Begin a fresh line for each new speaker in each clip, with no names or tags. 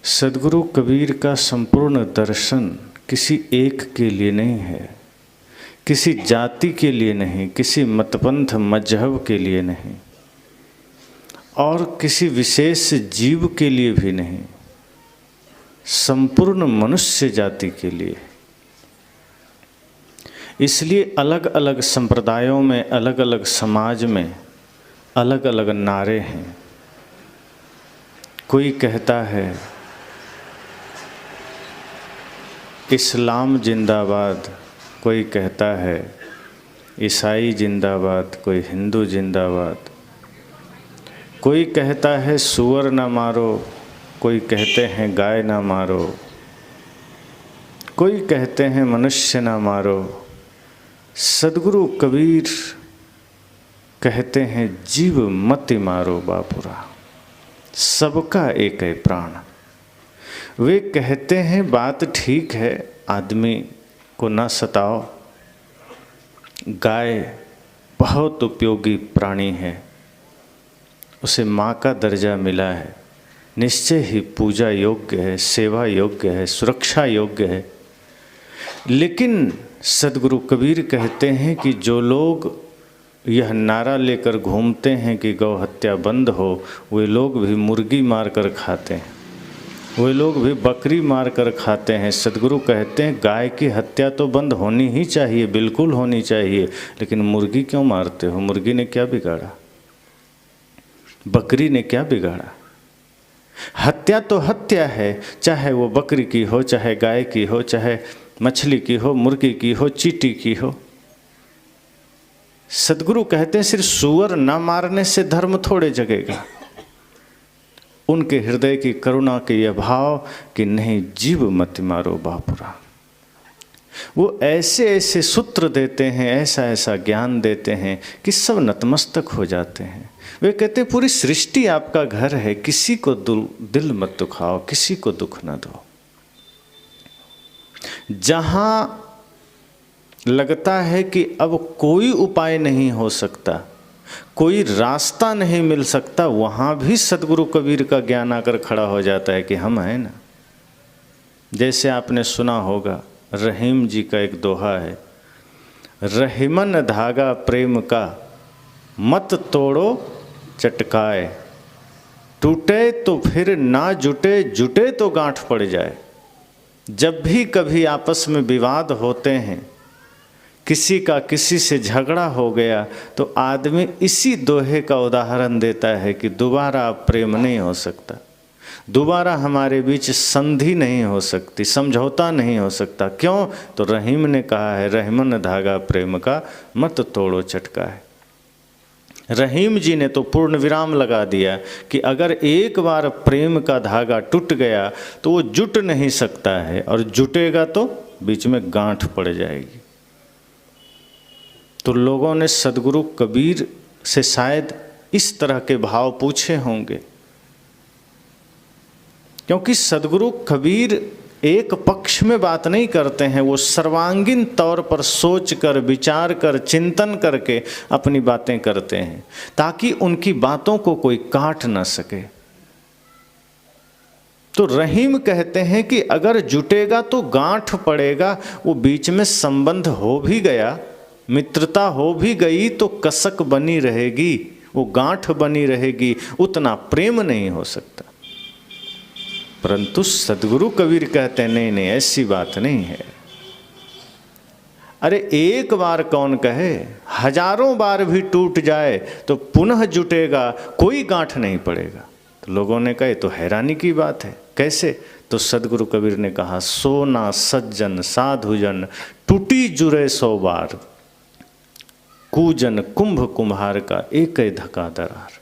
सद्गुरु कबीर का संपूर्ण दर्शन किसी एक के लिए नहीं है, किसी जाति के लिए नहीं, किसी मतपंथ मजहब के लिए नहीं और किसी विशेष जीव के लिए भी नहीं, संपूर्ण मनुष्य जाति के लिए। इसलिए अलग अलग संप्रदायों में, अलग अलग समाज में अलग अलग नारे हैं। कोई कहता है इस्लाम जिंदाबाद, कोई कहता है ईसाई जिंदाबाद, कोई हिंदू जिंदाबाद, कोई कहता है सूअर ना मारो, कोई कहते हैं गाय ना मारो, कोई कहते हैं मनुष्य ना मारो। सद्गुरु कबीर कहते हैं जीव मत मारो बापुरा, सबका एक है प्राण। वे कहते हैं बात ठीक है, आदमी को न सताओ, गाय बहुत उपयोगी प्राणी है, उसे माँ का दर्जा मिला है, निश्चय ही पूजा योग्य है, सेवा योग्य है, सुरक्षा योग्य है। लेकिन सद्गुरु कबीर कहते हैं कि जो लोग यह नारा लेकर घूमते हैं कि गौ हत्या बंद हो, वे लोग भी मुर्गी मार कर खाते हैं, वे लोग भी बकरी मार कर खाते हैं। सद्गुरु कहते हैं गाय की हत्या तो बंद होनी ही चाहिए, बिल्कुल होनी चाहिए, लेकिन मुर्गी क्यों मारते हो? मुर्गी ने क्या बिगाड़ा? बकरी ने क्या बिगाड़ा? हत्या तो हत्या है, चाहे वो बकरी की हो, चाहे गाय की हो, चाहे मछली की हो, मुर्गी की हो, चींटी की हो। सद्गुरु कहते हैं सिर्फ सूअर न मारने से धर्म थोड़े जगेगा। उनके हृदय की करुणा के यह भाव कि नहीं, जीव मत मारो बापुरा। वो ऐसे ऐसे सूत्र देते हैं, ऐसा ऐसा ज्ञान देते हैं कि सब नतमस्तक हो जाते हैं। वे कहते हैं पूरी सृष्टि आपका घर है, किसी को दिल मत दुखाओ, किसी को दुख न दो। जहां लगता है कि अब कोई उपाय नहीं हो सकता, कोई रास्ता नहीं मिल सकता, वहाँ भी सद्गुरु कबीर का ज्ञान आकर खड़ा हो जाता है कि हम हैं ना। जैसे आपने सुना होगा, रहीम जी का एक दोहा है, रहीमन धागा प्रेम का मत तोड़ो चटकाए, टूटे तो फिर ना जुटे, जुटे तो गांठ पड़ जाए। जब भी कभी आपस में विवाद होते हैं, किसी का किसी से झगड़ा हो गया, तो आदमी इसी दोहे का उदाहरण देता है कि दोबारा अब प्रेम नहीं हो सकता, दोबारा हमारे बीच संधि नहीं हो सकती, समझौता नहीं हो सकता। क्यों? तो रहीम ने कहा है, रहीमन धागा प्रेम का मत तोड़ो चटका है। रहीम जी ने तो पूर्ण विराम लगा दिया कि अगर एक बार प्रेम का धागा टूट गया तो वो जुट नहीं सकता है, और जुटेगा तो बीच में गांठ पड़ जाएगी। तो लोगों ने सद्गुरु कबीर से शायद इस तरह के भाव पूछे होंगे, क्योंकि सद्गुरु कबीर एक पक्ष में बात नहीं करते हैं, वो सर्वांगीण तौर पर सोच कर, विचार कर, चिंतन करके अपनी बातें करते हैं, ताकि उनकी बातों को कोई काट ना सके। तो रहीम कहते हैं कि अगर जुटेगा तो गांठ पड़ेगा, वो बीच में संबंध हो भी गया, मित्रता हो भी गई, तो कसक बनी रहेगी, वो गांठ बनी रहेगी, उतना प्रेम नहीं हो सकता। परंतु सद्गुरु कबीर कहते हैं नहीं नहीं, ऐसी बात नहीं है। अरे एक बार कौन कहे, हजारों बार भी टूट जाए तो पुनः जुटेगा, कोई गांठ नहीं पड़ेगा। तो लोगों ने कहा तो हैरानी की बात है, कैसे? तो सद्गुरु कबीर ने कहा, सोना सज्जन साधुजन टूटी जुरे 100 बार, कूजन कुंभ कुम्हार का एक धका दरार।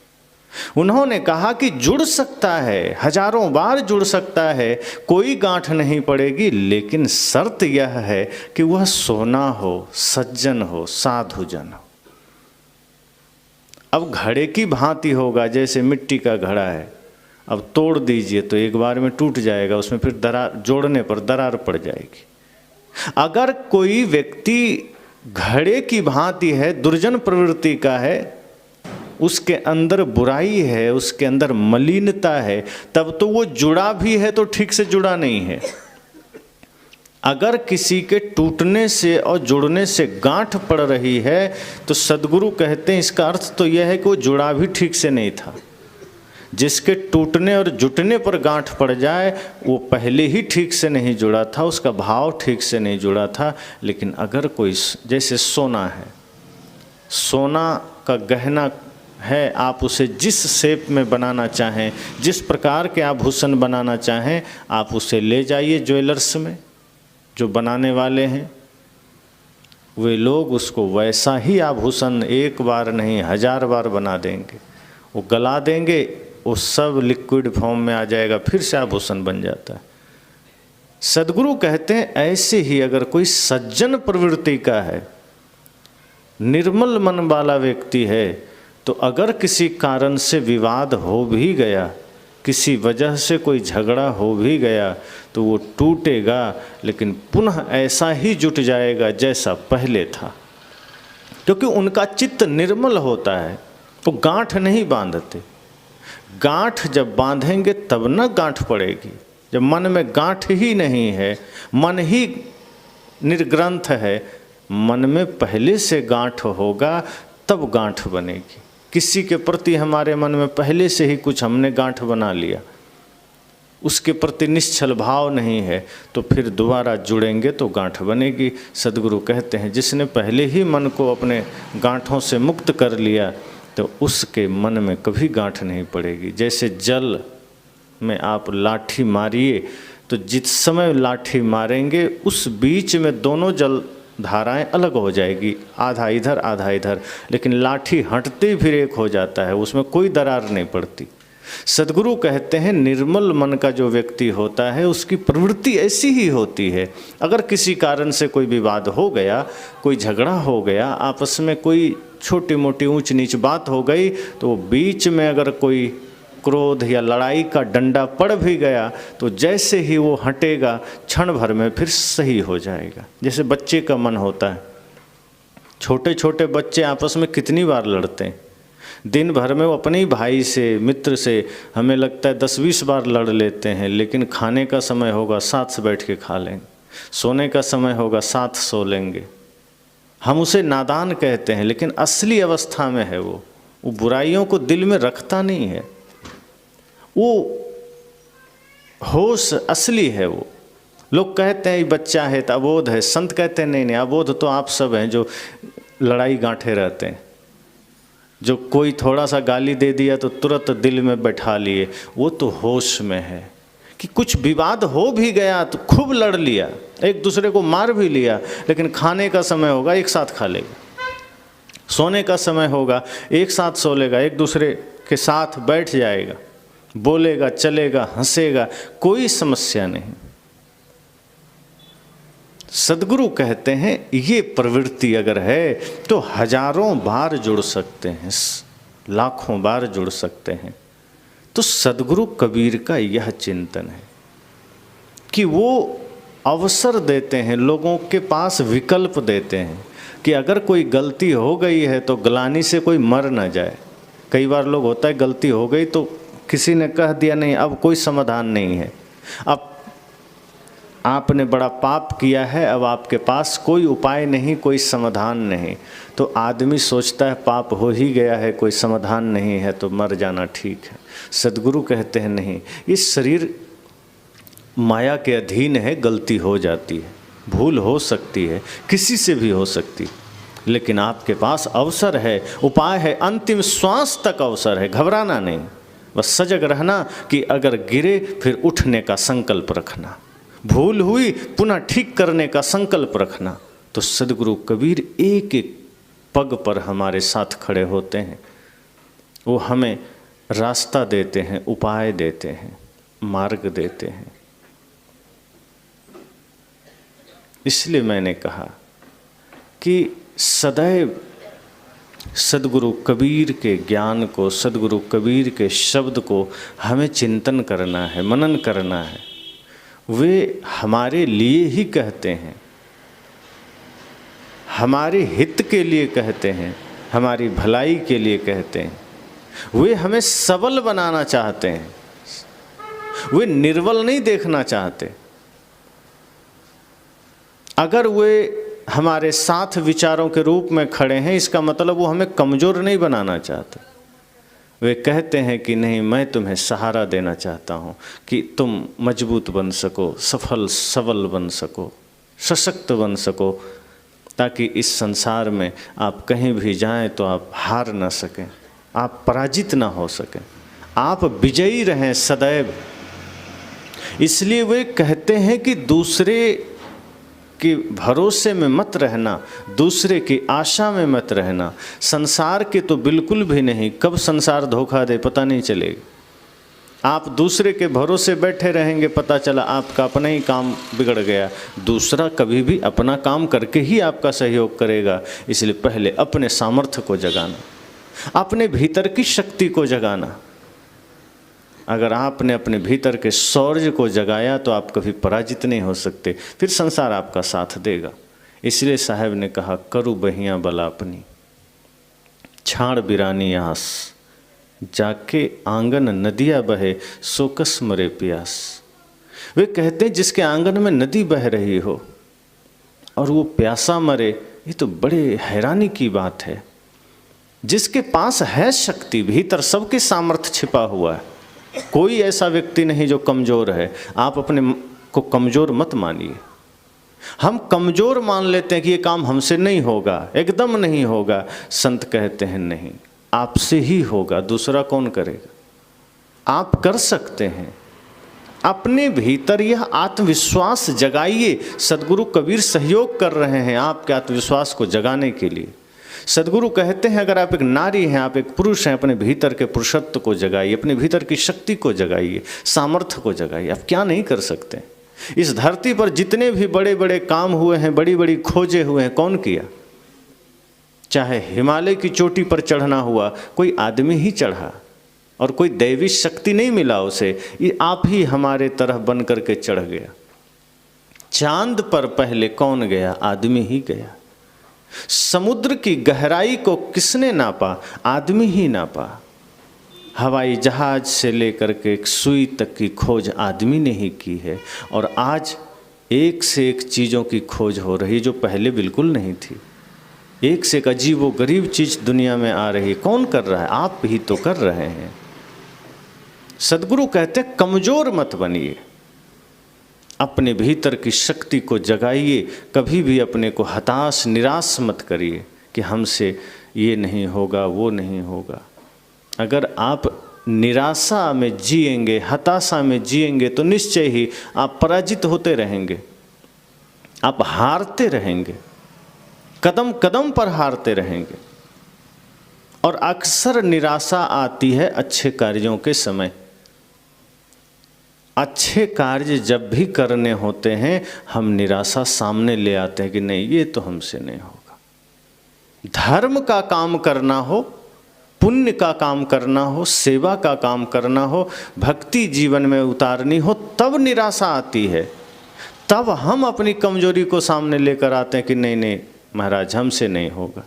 उन्होंने कहा कि जुड़ सकता है, हजारों बार जुड़ सकता है, कोई गांठ नहीं पड़ेगी, लेकिन शर्त यह है कि वह सोना हो, सज्जन हो, साधुजन हो। अब घड़े की भांति होगा, जैसे मिट्टी का घड़ा है, अब तोड़ दीजिए तो एक बार में टूट जाएगा, उसमें फिर दरार, जोड़ने पर दरार पड़ जाएगी। अगर कोई व्यक्ति घड़े की भांति है, दुर्जन प्रवृत्ति का है, उसके अंदर बुराई है, उसके अंदर मलिनता है, तब तो वो जुड़ा भी है तो ठीक से जुड़ा नहीं है। अगर किसी के टूटने से और जुड़ने से गांठ पड़ रही है तो सद्गुरु कहते हैं इसका अर्थ तो यह है कि वो जुड़ा भी ठीक से नहीं था। जिसके टूटने और जुटने पर गांठ पड़ जाए वो पहले ही ठीक से नहीं जुड़ा था, उसका भाव ठीक से नहीं जुड़ा था। लेकिन अगर कोई, जैसे सोना है, सोना का गहना है, आप उसे जिस शेप में बनाना चाहें, जिस प्रकार के आभूषण बनाना चाहें, आप उसे ले जाइए ज्वेलर्स में, जो बनाने वाले हैं वे लोग उसको वैसा ही आभूषण एक बार नहीं 1000 बार बना देंगे। वो गला देंगे, वो सब लिक्विड फॉर्म में आ जाएगा, फिर से आभूषण बन जाता है। सद्गुरु कहते हैं ऐसे ही अगर कोई सज्जन प्रवृत्ति का है, निर्मल मन वाला व्यक्ति है, तो अगर किसी कारण से विवाद हो भी गया, किसी वजह से कोई झगड़ा हो भी गया, तो वो टूटेगा लेकिन पुनः ऐसा ही जुट जाएगा जैसा पहले था, क्योंकि उनका चित्त निर्मल होता है। वो गांठ नहीं बांधते। गांठ जब बांधेंगे तब न गांठ पड़ेगी। जब मन में गांठ ही नहीं है, मन ही निर्ग्रंथ है, मन में पहले से गांठ होगा तब गांठ बनेगी। किसी के प्रति हमारे मन में पहले से ही कुछ हमने गांठ बना लिया, उसके प्रति निश्चल भाव नहीं है, तो फिर दोबारा जुड़ेंगे तो गांठ बनेगी। सद्गुरु कहते हैं जिसने पहले ही मन को अपने गांठों से मुक्त कर लिया तो उसके मन में कभी गांठ नहीं पड़ेगी। जैसे जल में आप लाठी मारिए तो जिस समय लाठी मारेंगे उस बीच में दोनों जल धाराएं अलग हो जाएगी, आधा इधर आधा इधर, लेकिन लाठी हटते फिर एक हो जाता है, उसमें कोई दरार नहीं पड़ती। सद्गुरु कहते हैं निर्मल मन का जो व्यक्ति होता है उसकी प्रवृत्ति ऐसी ही होती है। अगर किसी कारण से कोई विवाद हो गया, कोई झगड़ा हो गया, आपस में कोई छोटी मोटी ऊंच नीच बात हो गई, तो बीच में अगर कोई क्रोध या लड़ाई का डंडा पड़ भी गया तो जैसे ही वो हटेगा क्षण भर में फिर सही हो जाएगा। जैसे बच्चे का मन होता है, छोटे छोटे बच्चे आपस में कितनी बार लड़ते हैं, दिन भर में वो अपने ही भाई से, मित्र से हमें लगता है 10-20 बार लड़ लेते हैं, लेकिन खाने का समय होगा साथ से बैठ के खा लेंगे, सोने का समय होगा साथ सो लेंगे। हम उसे नादान कहते हैं, लेकिन असली अवस्था में है वो बुराइयों को दिल में रखता नहीं है, वो होश असली है। वो लोग कहते हैं बच्चा है तो अबोध है, संत कहते हैं नहीं, अबोध तो आप सब हैं जो लड़ाई गांठे रहते हैं, जो कोई थोड़ा सा गाली दे दिया तो तुरंत दिल में बैठा लिए, वो तो होश में है। कि कुछ विवाद हो भी गया तो खूब लड़ लिया, एक दूसरे को मार भी लिया, लेकिन खाने का समय होगा एक साथ खा लेगा, सोने का समय होगा एक साथ सो लेगा, एक दूसरे के साथ बैठ जाएगा, बोलेगा, चलेगा, हंसेगा, कोई समस्या नहीं। सद्गुरु कहते हैं ये प्रवृत्ति अगर है तो हजारों बार जुड़ सकते हैं, लाखों बार जुड़ सकते हैं। तो सद्गुरु कबीर का यह चिंतन है कि वो अवसर देते हैं, लोगों के पास विकल्प देते हैं कि अगर कोई गलती हो गई है तो ग्लानि से कोई मर ना जाए। कई बार लोग होता है गलती हो गई तो किसी ने कह दिया नहीं अब कोई समाधान नहीं है, अब आपने बड़ा पाप किया है, अब आपके पास कोई उपाय नहीं, कोई समाधान नहीं, तो आदमी सोचता है पाप हो ही गया है, कोई समाधान नहीं है तो मर जाना ठीक है। सद्गुरु कहते हैं नहीं, इस शरीर माया के अधीन है, गलती हो जाती है, भूल हो सकती है, किसी से भी हो सकती है, लेकिन आपके पास अवसर है, उपाय है, अंतिम श्वास तक अवसर है, घबराना नहीं, बस सजग रहना कि अगर गिरे फिर उठने का संकल्प रखना, भूल हुई पुनः ठीक करने का संकल्प रखना। तो सद्गुरु कबीर एक एक पग पर हमारे साथ खड़े होते हैं, वो हमें रास्ता देते हैं, उपाय देते हैं, मार्ग देते हैं। इसलिए मैंने कहा कि सदैव सद्गुरु कबीर के ज्ञान को, सद्गुरु कबीर के शब्द को हमें चिंतन करना है, मनन करना है। वे हमारे लिए ही कहते हैं, हमारे हित के लिए कहते हैं, हमारी भलाई के लिए कहते हैं। वे हमें सबल बनाना चाहते हैं, वे निर्बल नहीं देखना चाहते। अगर वे हमारे साथ विचारों के रूप में खड़े हैं, इसका मतलब वो हमें कमज़ोर नहीं बनाना चाहते। वे कहते हैं कि नहीं, मैं तुम्हें सहारा देना चाहता हूँ कि तुम मजबूत बन सको, सफल सबल बन सको, सशक्त बन सको, ताकि इस संसार में आप कहीं भी जाएं तो आप हार ना सकें, आप पराजित ना हो सकें, आप विजयी रहें सदैव। इसलिए वे कहते हैं कि दूसरे के भरोसे में मत रहना, दूसरे की आशा में मत रहना, संसार के तो बिल्कुल भी नहीं। कब संसार धोखा दे पता नहीं चलेगा। आप दूसरे के भरोसे बैठे रहेंगे, पता चला आपका अपना ही काम बिगड़ गया। दूसरा कभी भी अपना काम करके ही आपका सहयोग करेगा। इसलिए पहले अपने सामर्थ्य को जगाना, अपने भीतर की शक्ति को जगाना। अगर आपने अपने भीतर के शौर्य को जगाया तो आप कभी पराजित नहीं हो सकते, फिर संसार आपका साथ देगा। इसलिए साहब ने कहा, करु बहिया बला अपनी, छाड़ बिरानी आस, जाके आंगन नदिया बहे, सोकस मरे प्यास। वे कहते हैं जिसके आंगन में नदी बह रही हो और वो प्यासा मरे, ये तो बड़े हैरानी की बात है। जिसके पास है शक्ति, भीतर सबके सामर्थ्य छिपा हुआ है, कोई ऐसा व्यक्ति नहीं जो कमज़ोर है। आप अपने को कमज़ोर मत मानिए। हम कमज़ोर मान लेते हैं कि ये काम हमसे नहीं होगा, एकदम नहीं होगा। संत कहते हैं नहीं, आपसे ही होगा, दूसरा कौन करेगा। आप कर सकते हैं। अपने भीतर यह आत्मविश्वास जगाइए। सद्गुरु कबीर सहयोग कर रहे हैं आपके आत्मविश्वास को जगाने के लिए। सद्गुरु कहते हैं अगर आप एक नारी हैं, आप एक पुरुष हैं, अपने भीतर के पुरुषत्व को जगाइए, अपने भीतर की शक्ति को जगाइए, सामर्थ्य को जगाइए। आप क्या नहीं कर सकते। इस धरती पर जितने भी बड़े बड़े काम हुए हैं, बड़ी बड़ी खोजें हुए हैं, कौन किया। चाहे हिमालय की चोटी पर चढ़ना हुआ, कोई आदमी ही चढ़ा और कोई दैवी शक्ति नहीं मिला उसे, ये आप ही हमारे तरह बन करके चढ़ गया। चांद पर पहले कौन गया, आदमी ही गया। समुद्र की गहराई को किसने नापा, आदमी ही नापा। हवाई जहाज से लेकर के एक सुई तक की खोज आदमी ने ही की है। और आज एक से एक चीज़ों की खोज हो रही जो पहले बिल्कुल नहीं थी। एक से एक अजीब व गरीब चीज़ दुनिया में आ रही। कौन कर रहा है, आप ही तो कर रहे हैं। सद्गुरु कहते हैं कमज़ोर मत बनिए, अपने भीतर की शक्ति को जगाइए। कभी भी अपने को हताश निराश मत करिए कि हमसे ये नहीं होगा, वो नहीं होगा। अगर आप निराशा में जिएंगे, हताशा में जिएंगे तो निश्चय ही आप पराजित होते रहेंगे, आप हारते रहेंगे, कदम कदम पर हारते रहेंगे। और अक्सर निराशा आती है अच्छे कार्यों के समय। अच्छे कार्य जब भी करने होते हैं, हम निराशा सामने ले आते हैं कि नहीं, ये तो हमसे नहीं होगा। धर्म का काम करना हो, पुण्य का काम करना हो, सेवा का काम करना हो, भक्ति जीवन में उतारनी हो, तब निराशा आती है। तब हम अपनी कमजोरी को सामने लेकर आते हैं कि नहीं नहीं महाराज, हमसे नहीं होगा।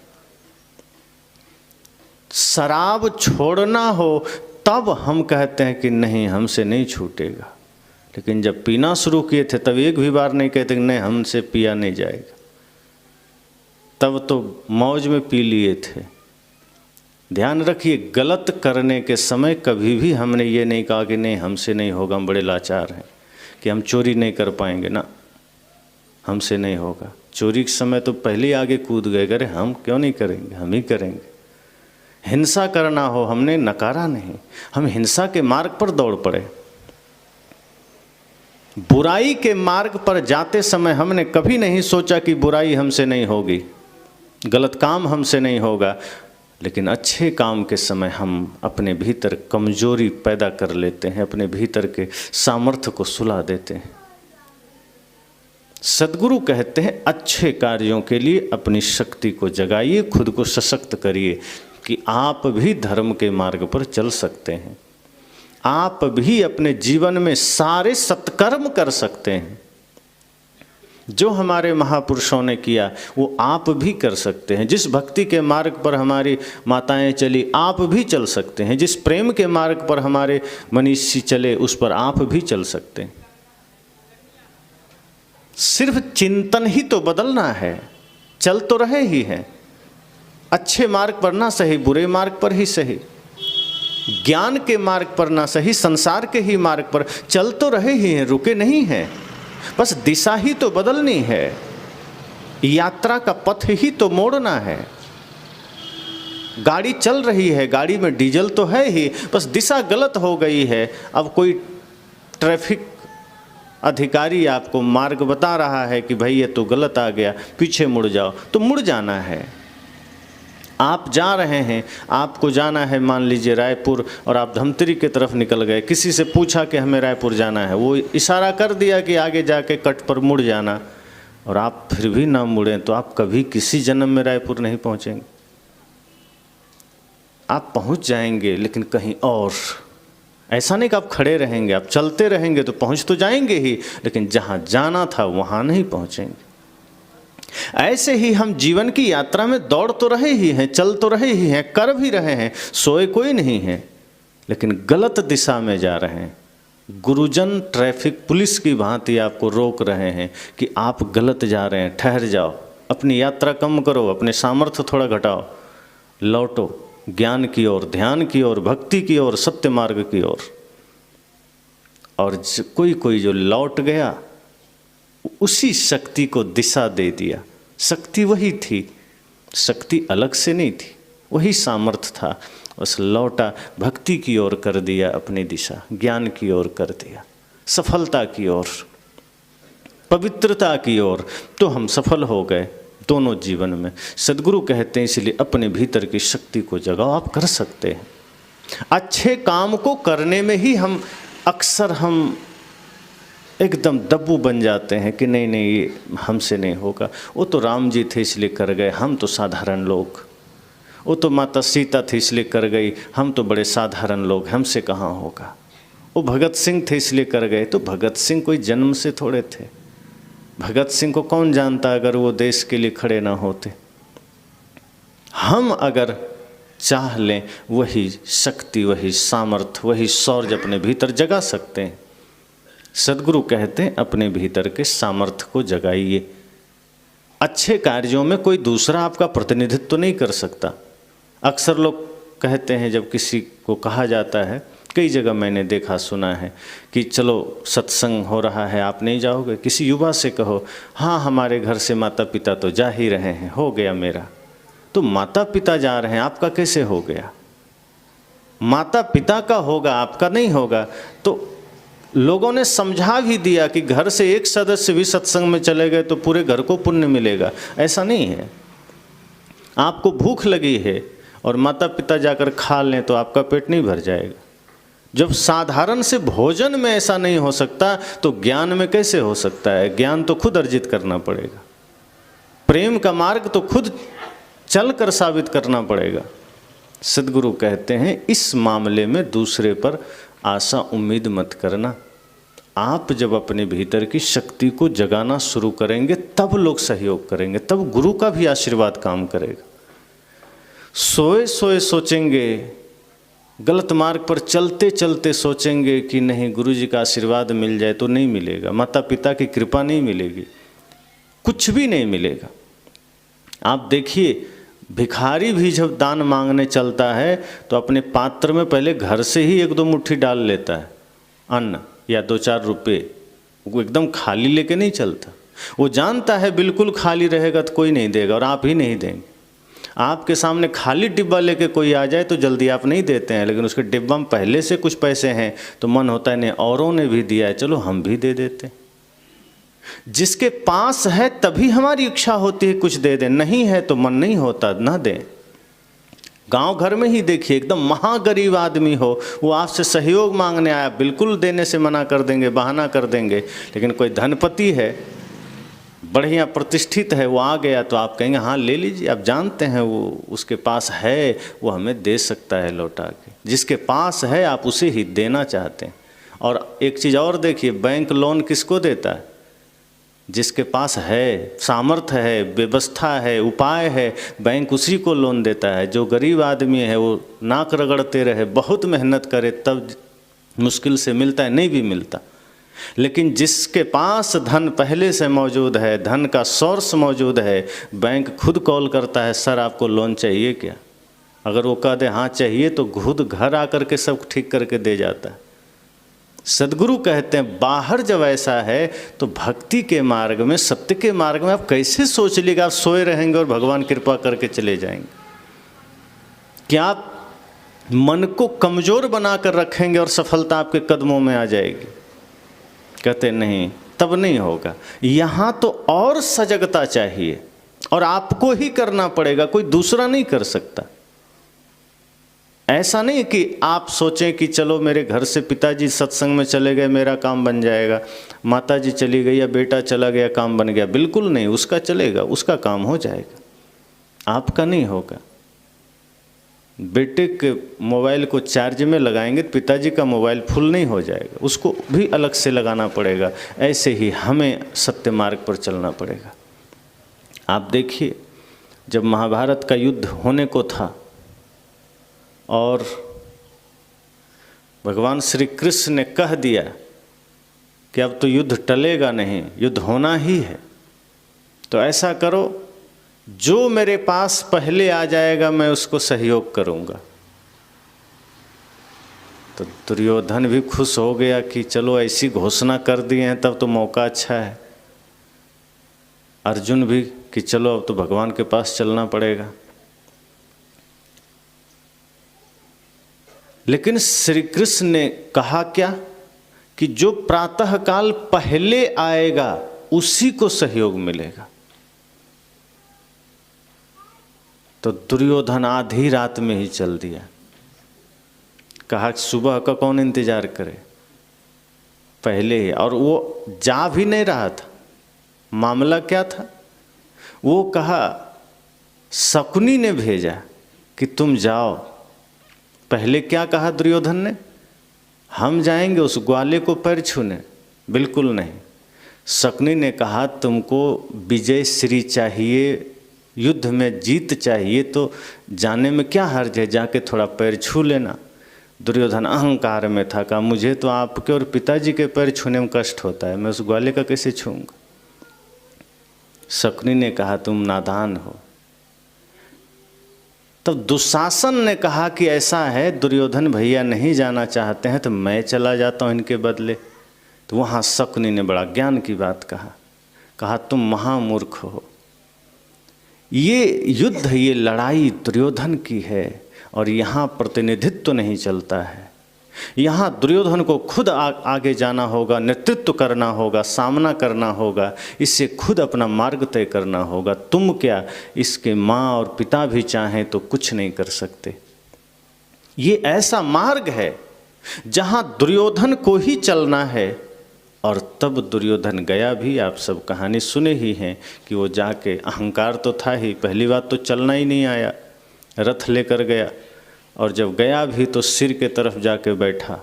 शराब छोड़ना हो तब हम कहते हैं कि नहीं, हमसे नहीं छूटेगा। लेकिन जब पीना शुरू किए थे तब एक भी बार नहीं कहते कि नहीं, हमसे पिया नहीं जाएगा। तब तो मौज में पी लिए थे। ध्यान रखिए, गलत करने के समय कभी भी हमने ये नहीं कहा कि नहीं, हमसे नहीं होगा, हम बड़े लाचार हैं कि हम चोरी नहीं कर पाएंगे ना, हमसे नहीं होगा। चोरी के समय तो पहले ही आगे कूद गए, करे हम क्यों नहीं करेंगे, हम ही करेंगे। हिंसा करना हो, हमने नकारा नहीं, हम हिंसा के मार्ग पर दौड़ पड़े। बुराई के मार्ग पर जाते समय हमने कभी नहीं सोचा कि बुराई हमसे नहीं होगी, गलत काम हमसे नहीं होगा। लेकिन अच्छे काम के समय हम अपने भीतर कमजोरी पैदा कर लेते हैं, अपने भीतर के सामर्थ्य को सुला देते हैं। सद्गुरु कहते हैं अच्छे कार्यों के लिए अपनी शक्ति को जगाइए, खुद को सशक्त करिए कि आप भी धर्म के मार्ग पर चल सकते हैं, आप भी अपने जीवन में सारे सत्कर्म कर सकते हैं। जो हमारे महापुरुषों ने किया वो आप भी कर सकते हैं। जिस भक्ति के मार्ग पर हमारी माताएं चली आप भी चल सकते हैं। जिस प्रेम के मार्ग पर हमारे मनीषी चले उस पर आप भी चल सकते हैं। सिर्फ चिंतन ही तो बदलना है, चल तो रहे ही हैं। अच्छे मार्ग पर ना सही, बुरे मार्ग पर ही सही, ज्ञान के मार्ग पर ना सही, संसार के ही मार्ग पर चल तो रहे ही हैं, रुके नहीं हैं। बस दिशा ही तो बदलनी है, यात्रा का पथ ही तो मोड़ना है। गाड़ी चल रही है, गाड़ी में डीजल तो है ही, बस दिशा गलत हो गई है। अब कोई ट्रैफिक अधिकारी आपको मार्ग बता रहा है कि भाई ये तो गलत आ गया, पीछे मुड़ जाओ, तो मुड़ जाना है। आप जा रहे हैं, आपको जाना है मान लीजिए रायपुर, और आप धमतरी की तरफ निकल गए। किसी से पूछा कि हमें रायपुर जाना है, वो इशारा कर दिया कि आगे जाके कट पर मुड़ जाना, और आप फिर भी ना मुड़ें तो आप कभी किसी जन्म में रायपुर नहीं पहुंचेंगे। आप पहुंच जाएंगे लेकिन कहीं और। ऐसा नहीं कि आप खड़े रहेंगे, आप चलते रहेंगे तो पहुंच तो जाएंगे ही, लेकिन जहां जाना था वहां नहीं पहुंचेंगे। ऐसे ही हम जीवन की यात्रा में दौड़ तो रहे ही हैं, चल तो रहे ही हैं, कर भी रहे हैं, सोए कोई नहीं है, लेकिन गलत दिशा में जा रहे हैं। गुरुजन ट्रैफिक पुलिस की भांति आपको रोक रहे हैं कि आप गलत जा रहे हैं, ठहर जाओ, अपनी यात्रा कम करो, अपने सामर्थ्य थोड़ा घटाओ, लौटो ज्ञान की ओर, ध्यान की ओर, भक्ति की ओर, सत्य मार्ग की ओर। और कोई जो लौट गया उसी शक्ति को दिशा दे दिया। शक्ति वही थी, शक्ति अलग से नहीं थी, वही सामर्थ्य था, बस लौटा भक्ति की ओर कर दिया, अपनी दिशा ज्ञान की ओर कर दिया, सफलता की ओर, पवित्रता की ओर। तो हम सफल हो गए दोनों जीवन में। सद्गुरु कहते हैं इसलिए अपने भीतर की शक्ति को जगाओ, आप कर सकते हैं। अच्छे काम को करने में ही हम अक्सर एकदम दब्बू बन जाते हैं कि नहीं ये हमसे नहीं होगा। वो तो राम जी थे इसलिए कर गए, हम तो साधारण लोग। वो तो माता सीता थी इसलिए कर गई, हम तो बड़े साधारण लोग, हमसे कहाँ होगा। वो भगत सिंह थे इसलिए कर गए, तो भगत सिंह कोई जन्म से थोड़े थे। भगत सिंह को कौन जानता अगर वो देश के लिए खड़े ना होते। हम अगर चाह लें वही शक्ति, वही सामर्थ्य, वही शौर्य अपने भीतर जगा सकते हैं। सद्गुरु कहते हैं अपने भीतर के सामर्थ्य को जगाइए। अच्छे कार्यों में कोई दूसरा आपका प्रतिनिधित्व तो नहीं कर सकता। अक्सर लोग कहते हैं, जब किसी को कहा जाता है, कई जगह मैंने देखा सुना है कि चलो सत्संग हो रहा है आप नहीं जाओगे। किसी युवा से कहो हाँ हमारे घर से माता पिता तो जा ही रहे हैं, हो गया मेरा। तो माता पिता जा रहे हैं, आपका कैसे हो गया? माता पिता का होगा, आपका नहीं होगा। तो लोगों ने समझा भी दिया कि घर से एक सदस्य भी सत्संग में चले गए तो पूरे घर को पुण्य मिलेगा। ऐसा नहीं है। आपको भूख लगी है और माता पिता जाकर खा लें तो आपका पेट नहीं भर जाएगा। जब साधारण से भोजन में ऐसा नहीं हो सकता तो ज्ञान में कैसे हो सकता है? ज्ञान तो खुद अर्जित करना पड़ेगा। प्रेम का मार्ग तो खुद चलकर साबित करना पड़ेगा। सद्गुरु कहते हैं इस मामले में दूसरे पर आशा उम्मीद मत करना। आप जब अपने भीतर की शक्ति को जगाना शुरू करेंगे तब लोग सहयोग करेंगे, तब गुरु का भी आशीर्वाद काम करेगा। सोए सोए सोचेंगे, गलत मार्ग पर चलते चलते सोचेंगे कि नहीं गुरु जी का आशीर्वाद मिल जाए, तो नहीं मिलेगा। माता पिता की कृपा नहीं मिलेगी, कुछ भी नहीं मिलेगा। आप देखिए भिखारी भी जब दान मांगने चलता है तो अपने पात्र में पहले घर से ही 1-2 मुट्ठी डाल लेता है अन्न या 2-4 रुपये। वो एकदम खाली लेके नहीं चलता। वो जानता है बिल्कुल खाली रहेगा तो कोई नहीं देगा और आप ही नहीं देंगे। आपके सामने खाली डिब्बा लेके कोई आ जाए तो जल्दी आप नहीं देते हैं, लेकिन उसके डिब्बा में पहले से कुछ पैसे हैं तो मन होता है नहीं औरों ने भी दिया है, चलो हम भी दे देते हैं। जिसके पास है तभी हमारी इच्छा होती है कुछ दे दें, नहीं है तो मन नहीं होता ना दें। गांव घर में ही देखिए, एकदम महागरीब आदमी हो, वो आपसे सहयोग मांगने आया, बिल्कुल देने से मना कर देंगे, बहाना कर देंगे। लेकिन कोई धनपति है, बढ़िया प्रतिष्ठित है, वो आ गया तो आप कहेंगे हाँ ले लीजिए। आप जानते हैं वो उसके पास है, वो हमें दे सकता है लौटा के। जिसके पास है आप उसे ही देना चाहते हैं। और एक चीज़ और देखिए, बैंक लोन किसको देता है? जिसके पास है, सामर्थ्य है, व्यवस्था है, उपाय है, बैंक उसी को लोन देता है। जो गरीब आदमी है वो नाक रगड़ते रहे, बहुत मेहनत करे, तब मुश्किल से मिलता है, नहीं भी मिलता। लेकिन जिसके पास धन पहले से मौजूद है, धन का सोर्स मौजूद है, बैंक खुद कॉल करता है, सर आपको लोन चाहिए क्या? अगर वो कह दे हाँ चाहिए तो खुद घर आकर के सब ठीक करके दे जाता है। सद्गुरु कहते हैं बाहर जब ऐसा है तो भक्ति के मार्ग में, सत्य के मार्ग में आप कैसे सोच लीजिएगा आप सोए रहेंगे और भगवान कृपा करके चले जाएंगे? क्या आप मन को कमज़ोर बनाकर रखेंगे और सफलता आपके कदमों में आ जाएगी? कहते नहीं, तब नहीं होगा। यहाँ तो और सजगता चाहिए और आपको ही करना पड़ेगा, कोई दूसरा नहीं कर सकता। ऐसा नहीं कि आप सोचें कि चलो मेरे घर से पिताजी सत्संग में चले गए मेरा काम बन जाएगा, माताजी चली गई या बेटा चला गया काम बन गया। बिल्कुल नहीं, उसका चलेगा, उसका काम हो जाएगा, आपका नहीं होगा। बेटे के मोबाइल को चार्ज में लगाएंगे तो पिताजी का मोबाइल फुल नहीं हो जाएगा, उसको भी अलग से लगाना पड़ेगा। ऐसे ही हमें सत्य मार्ग पर चलना पड़ेगा। आप देखिए, जब महाभारत का युद्ध होने को था और भगवान श्री कृष्ण ने कह दिया कि अब तो युद्ध टलेगा नहीं, युद्ध होना ही है, तो ऐसा करो जो मेरे पास पहले आ जाएगा मैं उसको सहयोग करूंगा। तो दुर्योधन भी खुश हो गया कि चलो ऐसी घोषणा कर दिए हैं तब तो मौका अच्छा है। अर्जुन भी कि चलो अब तो भगवान के पास चलना पड़ेगा। लेकिन श्री कृष्ण ने कहा क्या कि जो प्रातःकाल पहले आएगा उसी को सहयोग मिलेगा। तो दुर्योधन आधी रात में ही चल दिया, कहा कि सुबह का कौन इंतजार करे, पहले ही। और वो जा भी नहीं रहा था। मामला क्या था? वो कहा, शकुनी ने भेजा कि तुम जाओ। पहले क्या कहा दुर्योधन ने? हम जाएंगे उस ग्वाले को पैर छूने? बिल्कुल नहीं। शकुनी ने कहा तुमको विजय श्री चाहिए, युद्ध में जीत चाहिए, तो जाने में क्या हर्ज है, जाके थोड़ा पैर छू लेना। दुर्योधन अहंकार में था, कहा मुझे तो आपके और पिताजी के पैर छूने में कष्ट होता है, मैं उस ग्वाले का कैसे छूऊंगा। शकुनी ने कहा तुम नादान हो। तब दुशासन ने कहा कि ऐसा है दुर्योधन भैया नहीं जाना चाहते हैं तो मैं चला जाता हूँ इनके बदले। तो वहाँ शकुनी ने बड़ा ज्ञान की बात कहा तुम महामूर्ख हो, ये युद्ध, ये लड़ाई दुर्योधन की है और यहाँ प्रतिनिधित्व तो नहीं चलता है। यहाँ दुर्योधन को खुद आगे जाना होगा, नेतृत्व करना होगा, सामना करना होगा, इससे खुद अपना मार्ग तय करना होगा। तुम क्या, इसके माँ और पिता भी चाहें तो कुछ नहीं कर सकते। ये ऐसा मार्ग है जहाँ दुर्योधन को ही चलना है। और तब दुर्योधन गया भी। आप सब कहानी सुने ही हैं कि वो जाके, अहंकार तो था ही, पहली बात तो चलना ही नहीं आया, रथ लेकर गया। और जब गया भी तो सिर के तरफ जाके बैठा।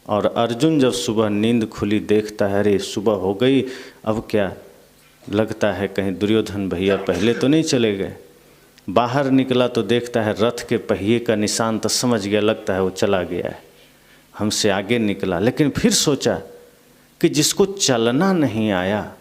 और अर्जुन जब सुबह नींद खुली देखता है अरे सुबह हो गई, अब क्या, लगता है कहीं दुर्योधन भैया पहले तो नहीं चले गए। बाहर निकला तो देखता है रथ के पहिए का निशान, तो समझ गया, लगता है वो चला गया है, हमसे आगे निकला। लेकिन फिर सोचा कि जिसको चलना नहीं आया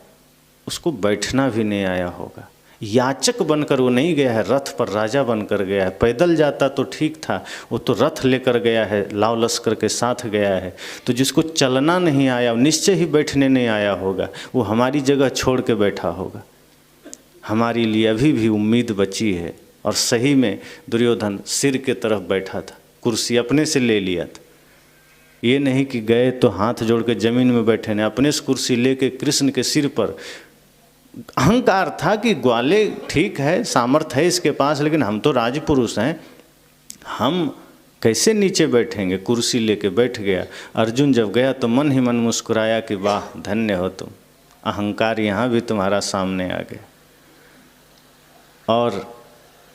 उसको बैठना भी नहीं आया होगा। याचक बनकर वो नहीं गया है, रथ पर राजा बनकर गया है। पैदल जाता तो ठीक था, वो तो रथ लेकर गया है, लाव लश्कर के साथ गया है। तो जिसको चलना नहीं आया, निश्चय ही बैठने नहीं आया होगा, वो हमारी जगह छोड़ के बैठा होगा। हमारे लिए अभी भी उम्मीद बची है। और सही में दुर्योधन सिर के तरफ बैठा था, कुर्सी अपने से ले लिया था। ये नहीं कि गए तो हाथ जोड़ के जमीन में बैठे ने, अपने से कुर्सी लेके कृष्ण के सिर पर। अहंकार था कि ग्वाले ठीक है, सामर्थ्य है इसके पास, लेकिन हम तो राजपुरुष हैं, हम कैसे नीचे बैठेंगे। कुर्सी लेके बैठ गया। अर्जुन जब गया तो मन ही मन मुस्कुराया कि वाह धन्य हो तुम, अहंकार यहाँ भी तुम्हारा सामने आ गया। और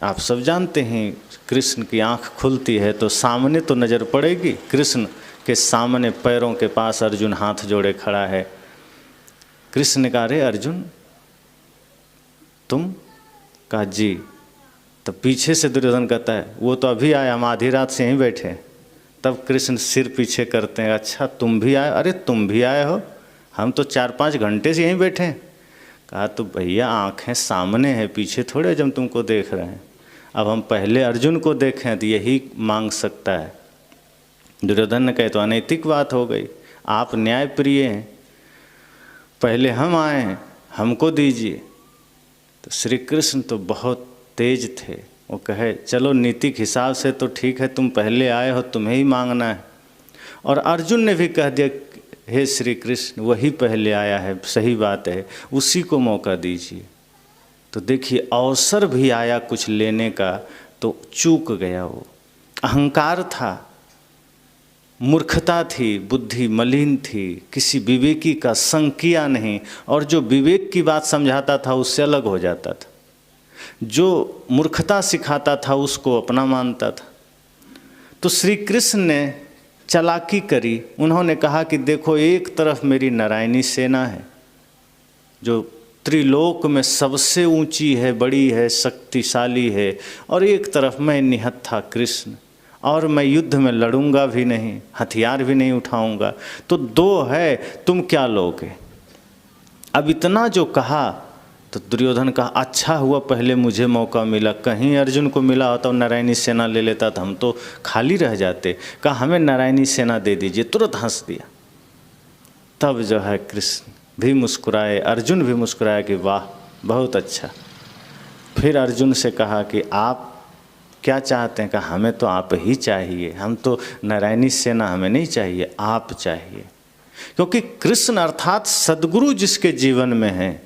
आप सब जानते हैं कृष्ण की आँख खुलती है तो सामने तो नज़र पड़ेगी। कृष्ण के सामने पैरों के पास अर्जुन हाथ जोड़े खड़ा है। कृष्ण ने कहा, अरे अर्जुन तुम? कहा जी। तो पीछे से दुर्योधन कहता है, वो तो अभी आया, हम आधी रात से यहीं बैठे हैं। तब कृष्ण सिर पीछे करते हैं, अच्छा तुम भी आए? अरे तुम भी आए हो? हम तो 4-5 घंटे से यहीं बैठे हैं। कहा तो भैया आँखें सामने हैं, पीछे थोड़े जब तुमको देख रहे हैं। अब हम पहले अर्जुन को देखें तो यही मांग सकता है। दुर्योधन ने कहे तो अनैतिक बात हो गई, आप न्याय प्रिय हैं, पहले हम आए हैं, हमको दीजिए। तो श्री कृष्ण तो बहुत तेज थे, वो कहे चलो नीतिक हिसाब से तो ठीक है, तुम पहले आए हो, तुम्हें ही मांगना है। और अर्जुन ने भी कह दिया, हे श्री कृष्ण वही पहले आया है, सही बात है, उसी को मौका दीजिए। तो देखिए अवसर भी आया कुछ लेने का, तो चूक गया। वो अहंकार था, मूर्खता थी, बुद्धि मलिन थी, किसी विवेकी का संग किया नहीं, और जो विवेक की बात समझाता था उससे अलग हो जाता था, जो मूर्खता सिखाता था उसको अपना मानता था। तो श्री कृष्ण ने चालाकी करी, उन्होंने कहा कि देखो एक तरफ मेरी नारायणी सेना है जो त्रिलोक में सबसे ऊंची है, बड़ी है, शक्तिशाली है, और एक तरफ मैं निहत्था कृष्ण, और मैं युद्ध में लड़ूंगा भी नहीं, हथियार भी नहीं उठाऊंगा, तो दो है, तुम क्या लोगे? अब इतना जो कहा तो दुर्योधन कहा अच्छा हुआ पहले मुझे मौका मिला, कहीं अर्जुन को मिला होता और नारायणी सेना ले लेता तो हम तो खाली रह जाते। कहा हमें नारायणी सेना दे दीजिए, तुरंत हंस दिया। तब जो है कृष्ण भी मुस्कुराए, अर्जुन भी मुस्कुराया कि वाह बहुत अच्छा। फिर अर्जुन से कहा कि आप क्या चाहते हैं? कहा हमें तो आप ही चाहिए, हम तो नारायणी सेना हमें नहीं चाहिए, आप चाहिए। क्योंकि कृष्ण अर्थात सद्गुरु जिसके जीवन में है,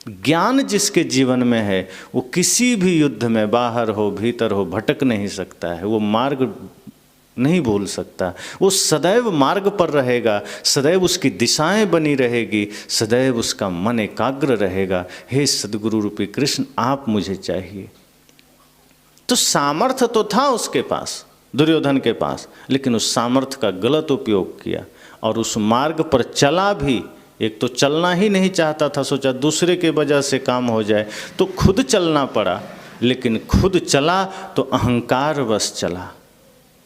ज्ञान जिसके जीवन में है, वो किसी भी युद्ध में बाहर हो भीतर हो भटक नहीं सकता है, वो मार्ग नहीं भूल सकता, वो सदैव मार्ग पर रहेगा, सदैव उसकी दिशाएं बनी रहेगी, सदैव उसका मन एकाग्र रहेगा। हे सद्गुरु रूपी कृष्ण आप मुझे चाहिए। तो सामर्थ्य तो था उसके पास, दुर्योधन के पास, लेकिन उस सामर्थ्य का गलत उपयोग किया और उस मार्ग पर चला भी। एक तो चलना ही नहीं चाहता था, सोचा दूसरे के वजह से काम हो जाए, तो खुद चलना पड़ा, लेकिन खुद चला तो अहंकार बस चला।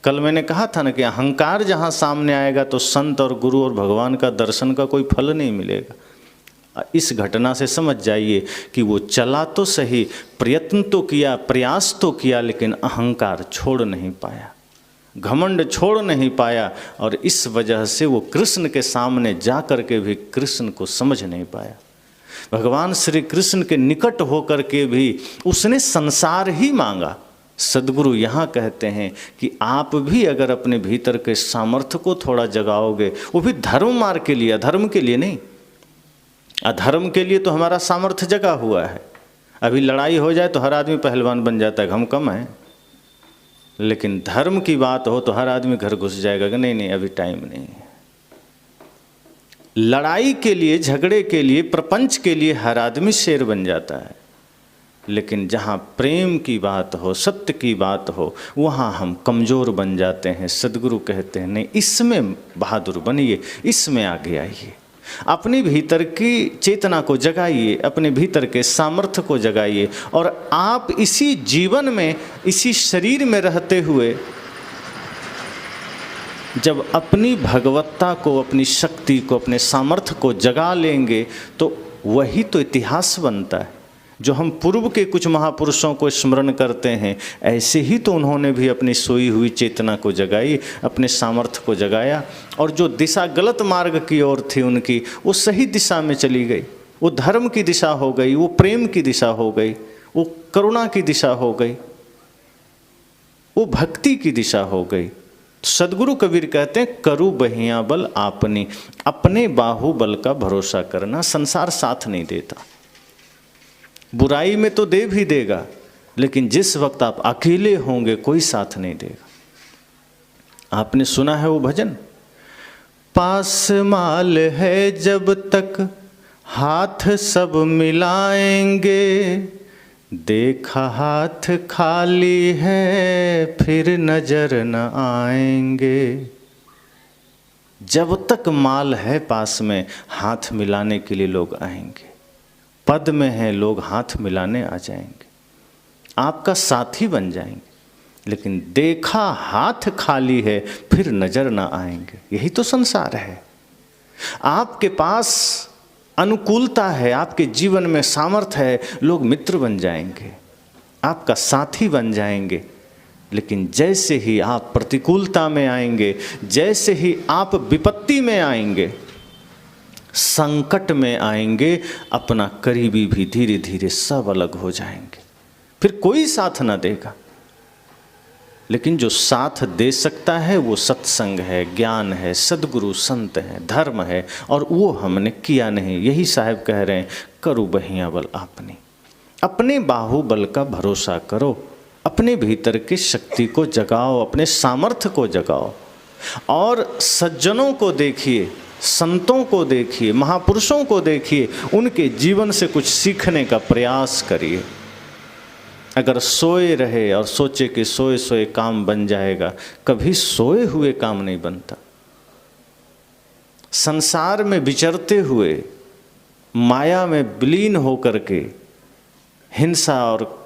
कल मैंने कहा था ना कि अहंकार जहाँ सामने आएगा तो संत और गुरु और भगवान का दर्शन का कोई फल नहीं मिलेगा। इस घटना से समझ जाइए कि वो चला तो सही, प्रयत्न तो किया, प्रयास तो किया, लेकिन अहंकार छोड़ नहीं पाया, घमंड छोड़ नहीं पाया, और इस वजह से वो कृष्ण के सामने जा कर के भी कृष्ण को समझ नहीं पाया। भगवान श्री कृष्ण के निकट होकर के भी उसने संसार ही मांगा। सद्गुरु यहाँ कहते हैं कि आप भी अगर अपने भीतर के सामर्थ्य को थोड़ा जगाओगे, वो भी धर्म मार्ग के लिए, अधर्म के लिए नहीं। अधर्म के लिए तो हमारा सामर्थ्य जगा हुआ है, अभी लड़ाई हो जाए तो हर आदमी पहलवान बन जाता है, हम कम हैं। लेकिन धर्म की बात हो तो हर आदमी घर घुस जाएगा कि नहीं नहीं अभी टाइम नहीं है। लड़ाई के लिए, झगड़े के लिए, प्रपंच के लिए हर आदमी शेर बन जाता है, लेकिन जहाँ प्रेम की बात हो, सत्य की बात हो, वहाँ हम कमज़ोर बन जाते हैं। सद्गुरु कहते हैं नहीं, इसमें बहादुर बनिए, इसमें आगे आइए, अपने भीतर की चेतना को जगाइए, अपने भीतर के सामर्थ्य को जगाइए, और आप इसी जीवन में, इसी शरीर में रहते हुए जब अपनी भगवत्ता को, अपनी शक्ति को, अपने सामर्थ्य को जगा लेंगे तो वही तो इतिहास बनता है। जो हम पूर्व के कुछ महापुरुषों को स्मरण करते हैं, ऐसे ही तो उन्होंने भी अपनी सोई हुई चेतना को जगाई, अपने सामर्थ्य को जगाया, और जो दिशा गलत मार्ग की ओर थी उनकी, वो सही दिशा में चली गई। वो धर्म की दिशा हो गई, वो प्रेम की दिशा हो गई, वो करुणा की दिशा हो गई, वो भक्ति की दिशा हो गई। सद्गुरु कबीर कहते हैं करु बहिया बल आपनी, अपने बाहुबल का भरोसा करना। संसार साथ नहीं देता, बुराई में तो दे भी देगा, लेकिन जिस वक्त आप अकेले होंगे कोई साथ नहीं देगा। आपने सुना है वो भजन, पास माल है जब तक हाथ सब मिलाएंगे, देखा हाथ खाली है फिर नजर न आएंगे। जब तक माल है पास में, हाथ मिलाने के लिए लोग आएंगे। पद में है, लोग हाथ मिलाने आ जाएंगे, आपका साथी बन जाएंगे। लेकिन देखा हाथ खाली है, फिर नजर ना आएंगे। यही तो संसार है। आपके पास अनुकूलता है, आपके जीवन में सामर्थ्य है, लोग मित्र बन जाएंगे, आपका साथी बन जाएंगे। लेकिन जैसे ही आप प्रतिकूलता में आएंगे, जैसे ही आप विपत्ति में आएंगे, संकट में आएंगे, अपना करीबी भी धीरे धीरे सब अलग हो जाएंगे। फिर कोई साथ ना देगा। लेकिन जो साथ दे सकता है वो सत्संग है, ज्ञान है, सद्गुरु संत है, धर्म है, और वो हमने किया नहीं। यही साहब कह रहे हैं, करो बहिया बल आपनी, अपने बाहुबल का भरोसा करो, अपने भीतर की शक्ति को जगाओ, अपने सामर्थ्य को जगाओ, और सज्जनों को देखिए, संतों को देखिए, महापुरुषों को देखिए, उनके जीवन से कुछ सीखने का प्रयास करिए। अगर सोए रहे और सोचे कि सोए सोए काम बन जाएगा, कभी सोए हुए काम नहीं बनता। संसार में विचरते हुए, माया में विलीन होकर के, हिंसा और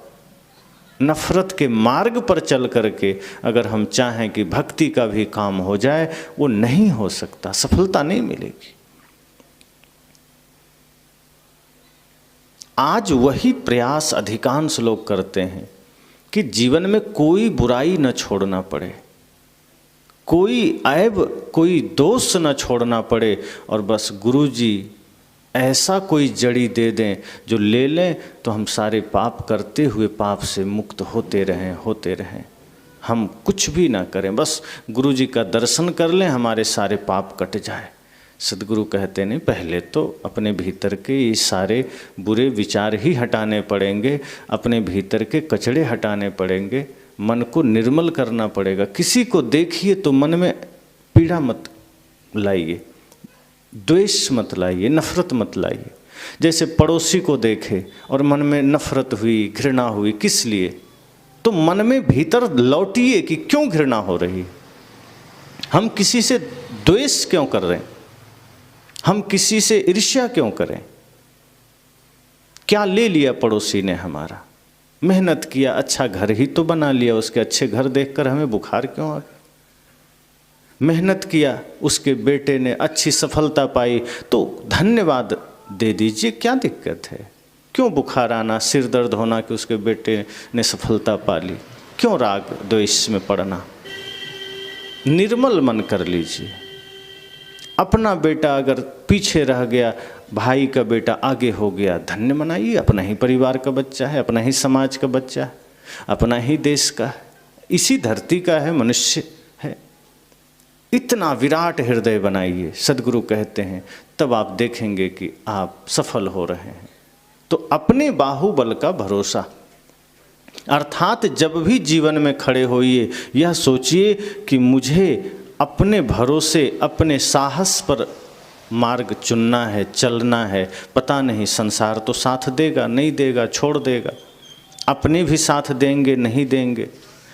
नफरत के मार्ग पर चल करके अगर हम चाहें कि भक्ति का भी काम हो जाए, वो नहीं हो सकता, सफलता नहीं मिलेगी। आज वही प्रयास अधिकांश लोग करते हैं कि जीवन में कोई बुराई न छोड़ना पड़े, कोई ऐब, कोई दोष न छोड़ना पड़े, और बस गुरुजी ऐसा कोई जड़ी दे दें जो ले लें तो हम सारे पाप करते हुए पाप से मुक्त होते रहें। हम कुछ भी ना करें, बस गुरुजी का दर्शन कर लें, हमारे सारे पाप कट जाए। सद्गुरु कहते नहीं, पहले तो अपने भीतर के ये सारे बुरे विचार ही हटाने पड़ेंगे, अपने भीतर के कचड़े हटाने पड़ेंगे, मन को निर्मल करना पड़ेगा। किसी को देखिए तो मन में पीड़ा मत लाइए, द्वेष मत लाइए, नफरत मत लाइए। जैसे पड़ोसी को देखे और मन में नफरत हुई, घृणा हुई, किस लिए? तो मन में भीतर लौटिए कि क्यों घृणा हो रही, हम किसी से द्वेष क्यों कर रहे हैं, हम किसी से ईर्ष्या क्यों करें? क्या ले लिया पड़ोसी ने हमारा? मेहनत किया, अच्छा घर ही तो बना लिया, उसके अच्छे घर देखकर हमें बुखार क्यों आ गया? मेहनत किया, उसके बेटे ने अच्छी सफलता पाई तो धन्यवाद दे दीजिए, क्या दिक्कत है? क्यों बुखार आना, सिर दर्द होना कि उसके बेटे ने सफलता पा ली? क्यों राग द्वेष में पड़ना? निर्मल मन कर लीजिए। अपना बेटा अगर पीछे रह गया, भाई का बेटा आगे हो गया, धन्य मनाइए। अपना ही परिवार का बच्चा है, अपना ही समाज का बच्चा है, अपना ही देश का है, इसी धरती का है, मनुष्य है। इतना विराट हृदय बनाइए, सद्गुरु कहते हैं, तब आप देखेंगे कि आप सफल हो रहे हैं। तो अपने बाहुबल का भरोसा, अर्थात जब भी जीवन में खड़े होइए, यह सोचिए कि मुझे अपने भरोसे, अपने साहस पर मार्ग चुनना है, चलना है। पता नहीं संसार तो साथ देगा, नहीं देगा, छोड़ देगा, अपने भी साथ देंगे, नहीं देंगे,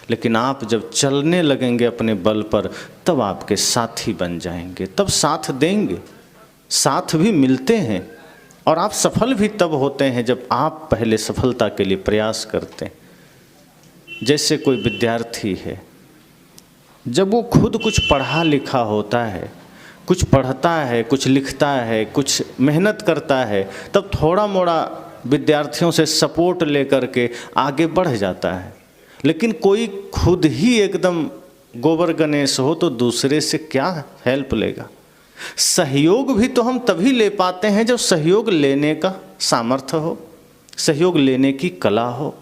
लेकिन आप जब चलने लगेंगे अपने बल पर, तब आपके साथी बन जाएंगे, तब साथ देंगे। साथ भी मिलते हैं और आप सफल भी तब होते हैं जब आप पहले सफलता के लिए प्रयास करते हैं। जैसे कोई विद्यार्थी है, जब वो खुद कुछ पढ़ा लिखा होता है, कुछ पढ़ता है, कुछ लिखता है, कुछ मेहनत करता है, तब थोड़ा मोड़ा विद्यार्थियों से सपोर्ट लेकर के आगे बढ़ जाता है। लेकिन कोई खुद ही एकदम गोबर गणेश हो तो दूसरे से क्या हेल्प लेगा? सहयोग भी तो हम तभी ले पाते हैं जब सहयोग लेने का सामर्थ्य हो, सहयोग लेने की कला हो।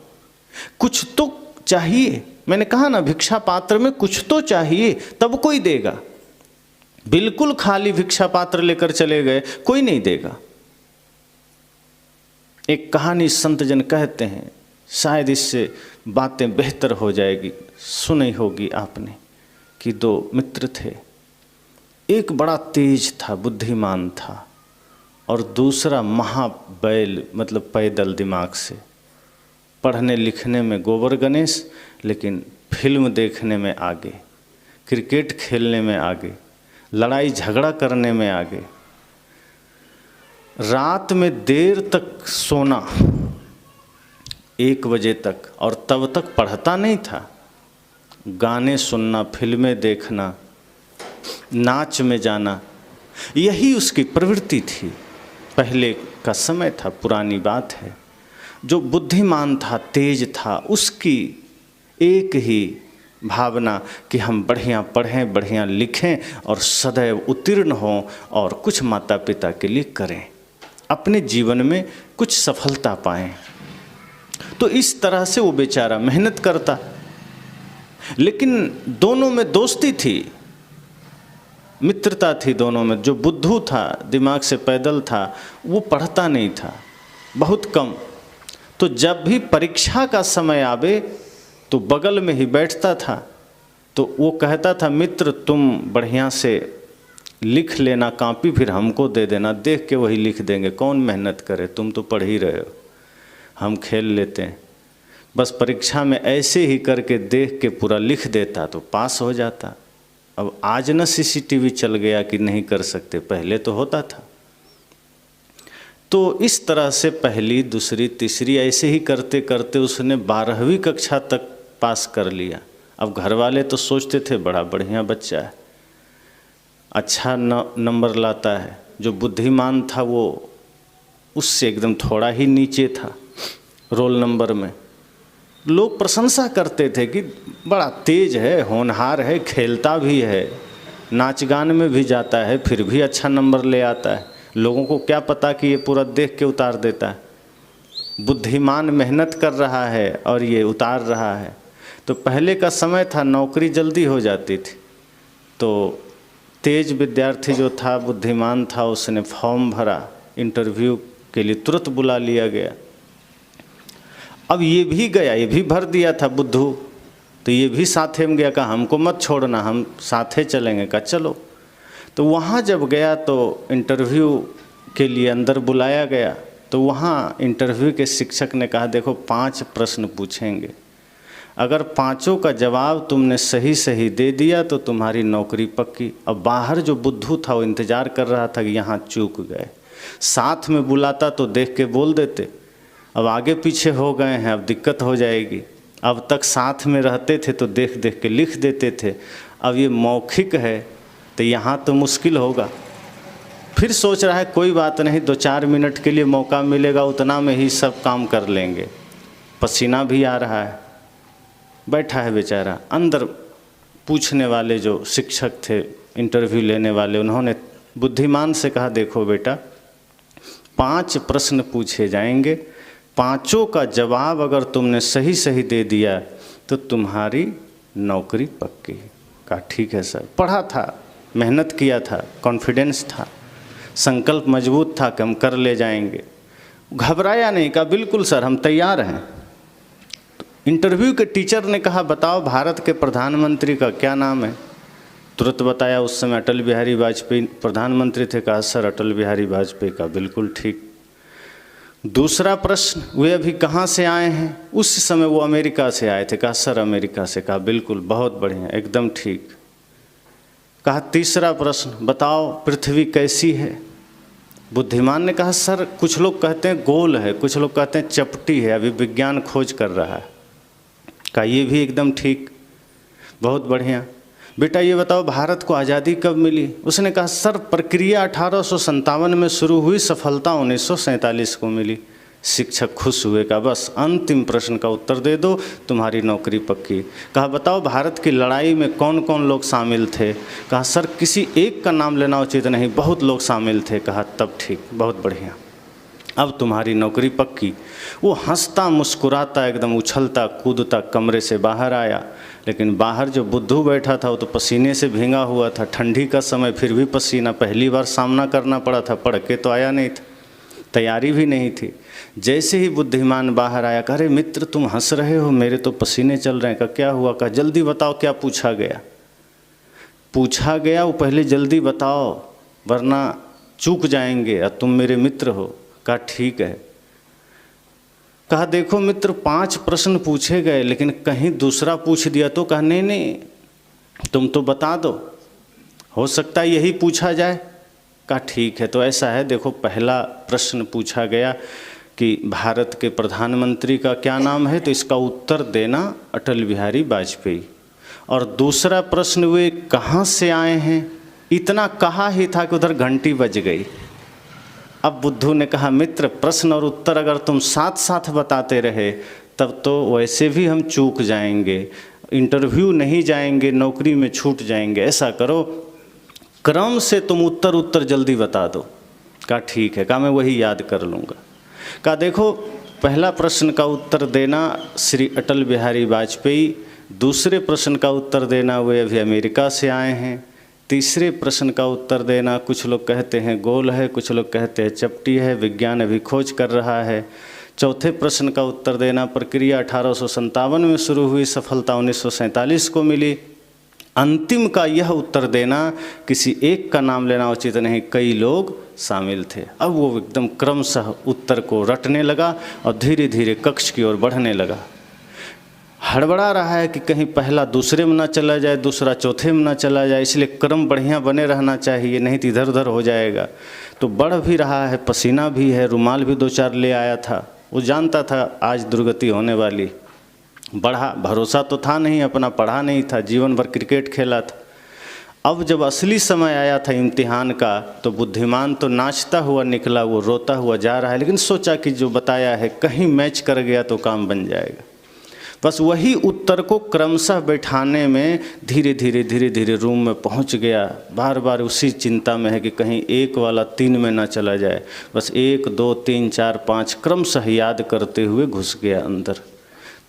कुछ तो चाहिए। मैंने कहा ना, भिक्षा पात्र में कुछ तो चाहिए, तब कोई देगा। बिल्कुल खाली भिक्षा पात्र लेकर चले गए, कोई नहीं देगा। एक कहानी संत जन कहते हैं, शायद इससे बातें बेहतर हो जाएगी, सुनी होगी आपने, कि दो मित्र थे। एक बड़ा तेज था, बुद्धिमान था, और दूसरा महाबैल, मतलब पैदल दिमाग से, पढ़ने लिखने में गोबर गणेश, लेकिन फिल्म देखने में आगे, क्रिकेट खेलने में आगे, लड़ाई झगड़ा करने में आगे, रात में देर तक सोना 1 बजे तक, और तब तक पढ़ता नहीं था। गाने सुनना, फिल्में देखना, नाच में जाना, यही उसकी प्रवृत्ति थी। पहले का समय था, पुरानी बात है। जो बुद्धिमान था, तेज था, उसकी एक ही भावना कि हम बढ़िया पढ़ें, बढ़िया लिखें और सदैव उत्तीर्ण हों और कुछ माता पिता के लिए करें, अपने जीवन में कुछ सफलता पाएं। तो इस तरह से वो बेचारा मेहनत करता, लेकिन दोनों में दोस्ती थी, मित्रता थी दोनों में। जो बुद्धू था, दिमाग से पैदल था, वो पढ़ता नहीं था, बहुत कम। तो जब भी परीक्षा का समय आवे तो बगल में ही बैठता था, तो वो कहता था, मित्र तुम बढ़िया से लिख लेना कॉपी, फिर हमको दे देना, देख के वही लिख देंगे, कौन मेहनत करे, तुम तो पढ़ ही रहे हो, हम खेल लेते हैं। बस परीक्षा में ऐसे ही करके देख के पूरा लिख देता तो पास हो जाता। अब आज न सीसीटीवी चल गया कि नहीं कर सकते, पहले तो होता था। तो इस तरह से पहली, दूसरी, तीसरी ऐसे ही करते करते उसने 12वीं कक्षा तक पास कर लिया। अब घर वाले तो सोचते थे बड़ा बढ़िया बच्चा है, अच्छा नंबर लाता है। जो बुद्धिमान था वो उससे एकदम थोड़ा ही नीचे था रोल नंबर में। लोग प्रशंसा करते थे कि बड़ा तेज है, होनहार है, खेलता भी है, नाच गान में भी जाता है, फिर भी अच्छा नंबर ले आता है। लोगों को क्या पता कि ये पूरा देख के उतार देता है। बुद्धिमान मेहनत कर रहा है और ये उतार रहा है। तो पहले का समय था, नौकरी जल्दी हो जाती थी। तो तेज विद्यार्थी जो था, बुद्धिमान था, उसने फॉर्म भरा, इंटरव्यू के लिए तुरंत बुला लिया गया। अब ये भी गया, ये भी भर दिया था बुद्धू, तो ये भी साथे में गया, कहा हमको मत छोड़ना, हम साथे चलेंगे। कहा चलो। तो वहाँ जब गया तो इंटरव्यू के लिए अंदर बुलाया गया, तो वहाँ इंटरव्यू के शिक्षक ने कहा, देखो 5 प्रश्न पूछेंगे, अगर 5 का जवाब तुमने सही सही दे दिया तो तुम्हारी नौकरी पक्की। अब बाहर जो बुद्धू था वो इंतज़ार कर रहा था कि यहाँ चूक गए, साथ में बुलाता तो देख के बोल देते, अब आगे पीछे हो गए हैं, अब दिक्कत हो जाएगी। अब तक साथ में रहते थे तो देख देख के लिख देते थे, अब ये मौखिक है तो यहाँ तो मुश्किल होगा। फिर सोच रहा है कोई बात नहीं, 2-4 मिनट के लिए मौका मिलेगा, उतना में ही सब काम कर लेंगे। पसीना भी आ रहा है, बैठा है बेचारा। अंदर पूछने वाले जो शिक्षक थे, इंटरव्यू लेने वाले, उन्होंने बुद्धिमान से कहा, देखो बेटा 5 प्रश्न पूछे जाएंगे, 5 का जवाब अगर तुमने सही सही दे दिया तो तुम्हारी नौकरी पक्की। कहा ठीक है सर। पढ़ा था, मेहनत किया था, कॉन्फिडेंस था, संकल्प मजबूत था कि हम कर ले जाएंगे। घबराया नहीं, कहा बिल्कुल सर हम तैयार हैं। तो इंटरव्यू के टीचर ने कहा, बताओ भारत के प्रधानमंत्री का क्या नाम है? तुरंत बताया, उस समय अटल बिहारी वाजपेयी प्रधानमंत्री थे। कहा सर अटल बिहारी वाजपेयी। का बिल्कुल ठीक। दूसरा प्रश्न, वे अभी कहाँ से आए हैं? उस समय वो अमेरिका से आए थे। कहा सर अमेरिका से। कहा बिल्कुल, बहुत बढ़िया, एकदम ठीक। कहा तीसरा प्रश्न, बताओ पृथ्वी कैसी है? बुद्धिमान ने कहा सर कुछ लोग कहते हैं गोल है, कुछ लोग कहते हैं चपटी है, अभी विज्ञान खोज कर रहा है। कहा ये भी एकदम ठीक, बहुत बढ़िया। बेटा ये बताओ भारत को आज़ादी कब मिली? उसने कहा सर प्रक्रिया 1857 में शुरू हुई, सफलता 1947 को मिली। शिक्षक खुश हुए। कहा बस अंतिम प्रश्न का उत्तर दे दो, तुम्हारी नौकरी पक्की। कहा बताओ भारत की लड़ाई में कौन कौन लोग शामिल थे? कहा सर किसी एक का नाम लेना उचित नहीं, बहुत लोग शामिल थे। कहा तब ठीक, बहुत बढ़िया, अब तुम्हारी नौकरी पक्की। वो हंसता मुस्कुराता एकदम उछलता कूदता कमरे से बाहर आया, लेकिन बाहर जो बुद्धू बैठा था वो तो पसीने से भींगा हुआ था। ठंडी का समय फिर भी पसीना, पहली बार सामना करना पड़ा था, पढ़ के तो आया नहीं था, तैयारी भी नहीं थी। जैसे ही बुद्धिमान बाहर आया, कहा अरे मित्र तुम हंस रहे हो, मेरे तो पसीने चल रहे हैं। कहा क्या हुआ? कहा जल्दी बताओ क्या पूछा गया। पूछा गया वो पहले जल्दी बताओ वरना चूक जाएंगे और तुम मेरे मित्र हो। कहा ठीक है। कहा देखो मित्र 5 प्रश्न पूछे गए लेकिन कहीं दूसरा पूछ दिया तो? कहा नहीं नहीं तुम तो बता दो। हो सकता है यही पूछा जाए। कहा ठीक है, तो ऐसा है, देखो पहला प्रश्न पूछा गया कि भारत के प्रधानमंत्री का क्या नाम है, तो इसका उत्तर देना अटल बिहारी वाजपेयी। और दूसरा प्रश्न वे कहाँ से आए हैं, इतना कहा ही था कि उधर घंटी बज गई। अब बुद्धू ने कहा मित्र, प्रश्न और उत्तर अगर तुम साथ साथ बताते रहे तब तो वैसे भी हम चूक जाएंगे, इंटरव्यू नहीं जाएंगे, नौकरी में छूट जाएंगे। ऐसा करो, क्रम से तुम उत्तर जल्दी बता दो। कहा ठीक है। कहा मैं वही याद कर लूँगा। कहा देखो, पहला प्रश्न का उत्तर देना श्री अटल बिहारी वाजपेयी, दूसरे प्रश्न का उत्तर देना वे अभी अमेरिका से आए हैं, तीसरे प्रश्न का उत्तर देना कुछ लोग कहते हैं गोल है, कुछ लोग कहते हैं चपटी है, विज्ञान अभी खोज कर रहा है, चौथे प्रश्न का उत्तर देना प्रक्रिया 1857 में शुरू हुई, सफलता 1947 को मिली, अंतिम का यह उत्तर देना किसी एक का नाम लेना उचित नहीं, कई लोग शामिल थे। अब वो एकदम क्रमशः उत्तर को रटने लगा और धीरे धीरे कक्ष की ओर बढ़ने लगा। हड़बड़ा रहा है कि कहीं पहला दूसरे में ना चला जाए, दूसरा चौथे में ना चला जाए, इसलिए क्रम बढ़िया बने रहना चाहिए, नहीं तो इधर उधर हो जाएगा। तो बढ़ भी रहा है, पसीना भी है, रुमाल भी 2-4 ले आया था। वो जानता था आज दुर्गति होने वाली। बढ़ा, भरोसा तो था नहीं, अपना पढ़ा नहीं था, जीवन भर क्रिकेट खेला था। अब जब असली समय आया था इम्तिहान का, तो बुद्धिमान तो नाचता हुआ निकला, वो रोता हुआ जा रहा है, लेकिन सोचा कि जो बताया है कहीं मैच कर गया तो काम बन जाएगा। बस वही उत्तर को क्रमशः बैठाने में धीरे धीरे रूम में पहुंच गया। बार बार उसी चिंता में है कि कहीं एक वाला 3 में ना चला जाए। बस 1 2 3 4 5 क्रमशः याद करते हुए घुस गया अंदर।